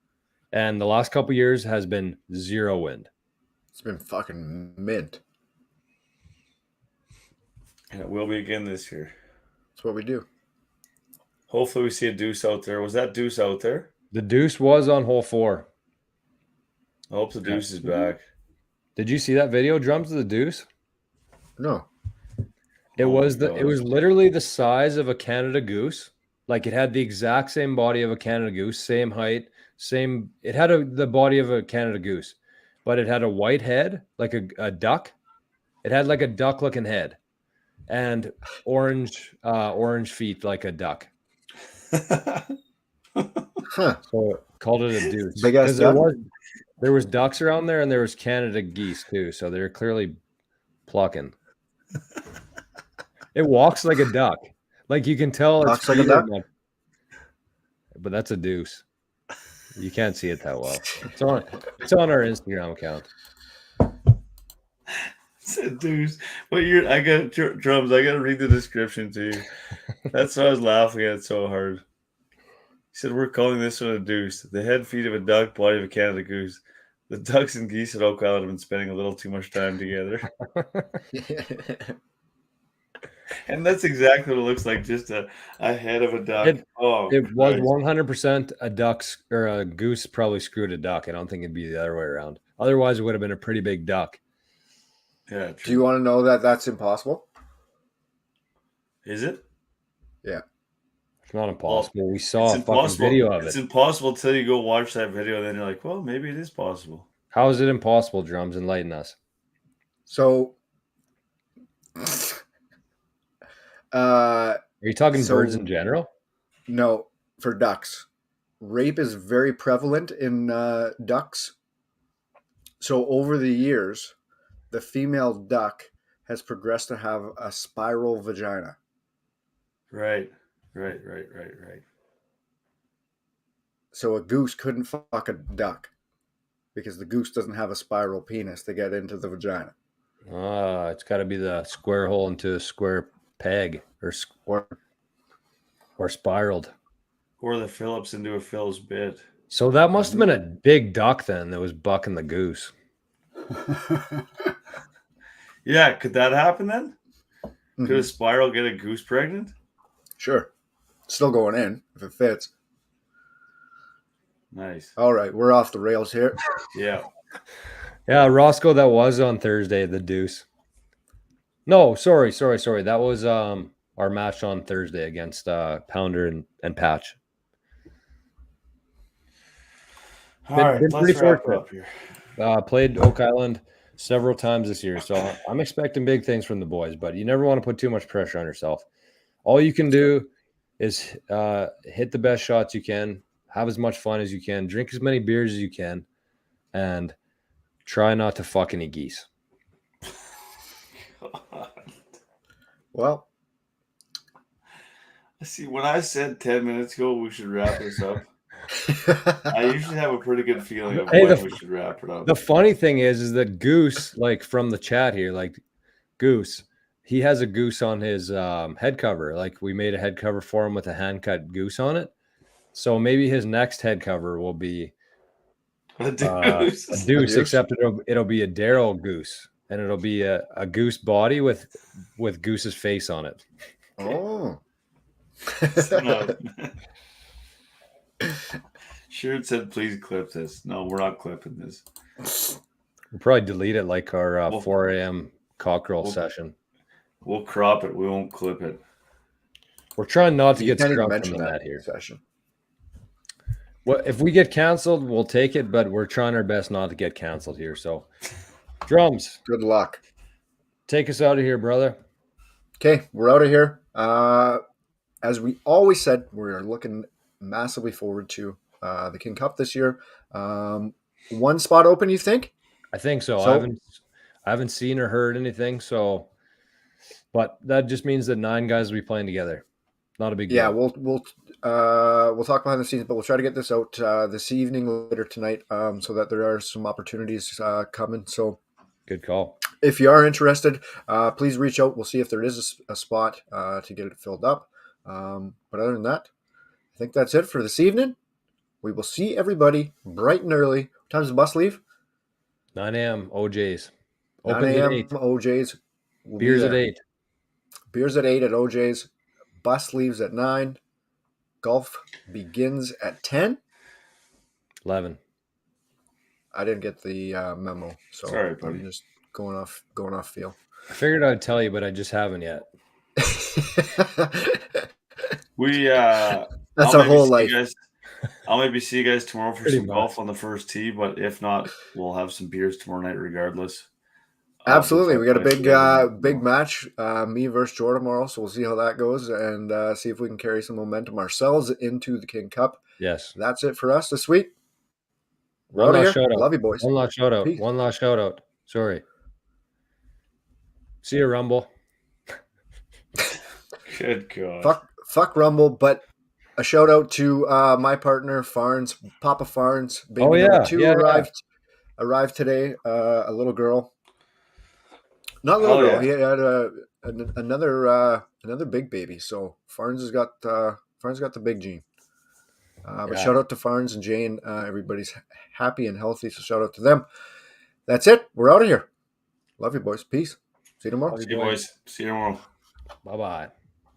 And the last couple of years has been zero wind. It's been fucking mint. And it will be again this year. That's what we do. Hopefully we see a Deuce out there. Was that Deuce out there? The Deuce was on hole 4. I hope the Deuce is back. Did you see that video, Drums of the Deuce? No. It was literally the size of a Canada goose. Like it had the exact same body of a Canada goose, same height, it had the body of a Canada goose, but it had a white head, like a duck. It had like a duck looking head and orange feet like a duck. So called it a Deuce. Big ass duck. There was ducks around there and there was Canada geese too. So they're clearly plucking. It walks like a duck. Like you can tell walks like a duck. But that's a Deuce. You can't see it that well. It's on our Instagram account. It's a Deuce. I got Drums. I got to read the description to you. That's why I was laughing at it so hard. He said, "We're calling this one a Deuce. The head, feet of a duck, body of a Canada goose. The ducks and geese at Oak Island have been spending a little too much time together." And that's exactly what it looks like, just a head of a duck. It was 100% a duck's or a goose probably screwed a duck. I don't think it'd be the other way around. Otherwise, it would have been a pretty big duck. Yeah. True. Do you want to know that that's impossible? Is it? Yeah. It's not impossible. We saw a fucking video of it. It's impossible until you go watch that video, and then you're like, well, maybe it is possible. How is it impossible, Drums? Enlighten us. So... are you talking birds in general? No, for ducks. Rape is very prevalent in ducks. So over the years, the female duck has progressed to have a spiral vagina. Right. So a goose couldn't fuck a duck because the goose doesn't have a spiral penis to get into the vagina. It's got to be the square hole into a square peg or spiraled. Or the Phillips into a Phil's bit. So that must have been a big duck then that was bucking the goose. Yeah, could that happen then? Mm-hmm. Could a spiral get a goose pregnant? Sure. Still going in if it fits. Nice. All right, we're off the rails here. Yeah. Yeah, Roscoe, that was on Thursday, the deuce. No, sorry. That was our match on Thursday against Pounder and Patch. All right, Been let's pretty wrap it fortunate. up here. Played Oak Island several times this year, so I'm expecting big things from the boys, but you never want to put too much pressure on yourself. All you can do is hit the best shots you can, have as much fun as you can, drink as many beers as you can, and try not to fuck any geese. Well, see, when I said 10 minutes ago we should wrap this up, I usually have a pretty good feeling of when we should wrap it up. The funny thing is that Goose, like from the chat here, like Goose, he has a goose on his head cover. Like we made a head cover for him with a hand cut goose on it. So maybe his next head cover will be a deuce, except it'll be a Daryl goose, and it'll be a goose body with Goose's face on it. Oh. Sure, it said please clip this. No, we're not clipping this. We'll probably delete it like our 4 a.m. cockerel session. We'll crop it. We won't clip it. We're trying not to get scrubbed from the net here. Session. Well, if we get canceled, we'll take it, but we're trying our best not to get canceled here. So, Drums. Good luck. Take us out of here, brother. Okay, we're out of here. As we always said, we're looking massively forward to the King Cup this year. One spot open, you think? I think so. I haven't seen or heard anything. So, but that just means that 9 guys will be playing together. Not a big deal. Yeah, we'll talk behind the scenes, but we'll try to get this out this evening, later tonight, so that there are some opportunities coming. So, good call. If you are interested, please reach out. We'll see if there is a spot to get it filled up. But other than that, I think that's it for this evening. We will see everybody bright and early. What time does the bus leave? 9 a.m. OJ's. 9 a.m. OJ's. We'll Beers at 8. Beers at 8 at OJ's. Bus leaves at 9. Golf begins at 10. 11. I didn't get the memo, so sorry, buddy. I'm just going off feel. I figured I'd tell you, but I just haven't yet. That's our whole life. I'll maybe see you guys tomorrow for some golf on the first tee, but if not, we'll have some beers tomorrow night regardless. Absolutely. We got a big match, me versus Jordan tomorrow, so we'll see how that goes and see if we can carry some momentum ourselves into the King Cup. Yes. That's it for us this week. One last shout out. Love you, boys. One last shout out. Peace. One last shout out. Sorry. See you, Rumble. Good God. Fuck Rumble, but a shout out to my partner, Farns, Papa Farns. Baby number 2 arrived today. A little girl. Not little girl. Yeah. He had another big baby. So Farns has got the big gene. But shout out to Farns and Jane. Everybody's happy and healthy, so shout out to them. That's it. We're out of here. Love you, boys. Peace. See you tomorrow. See you, boys. See you tomorrow. Bye-bye.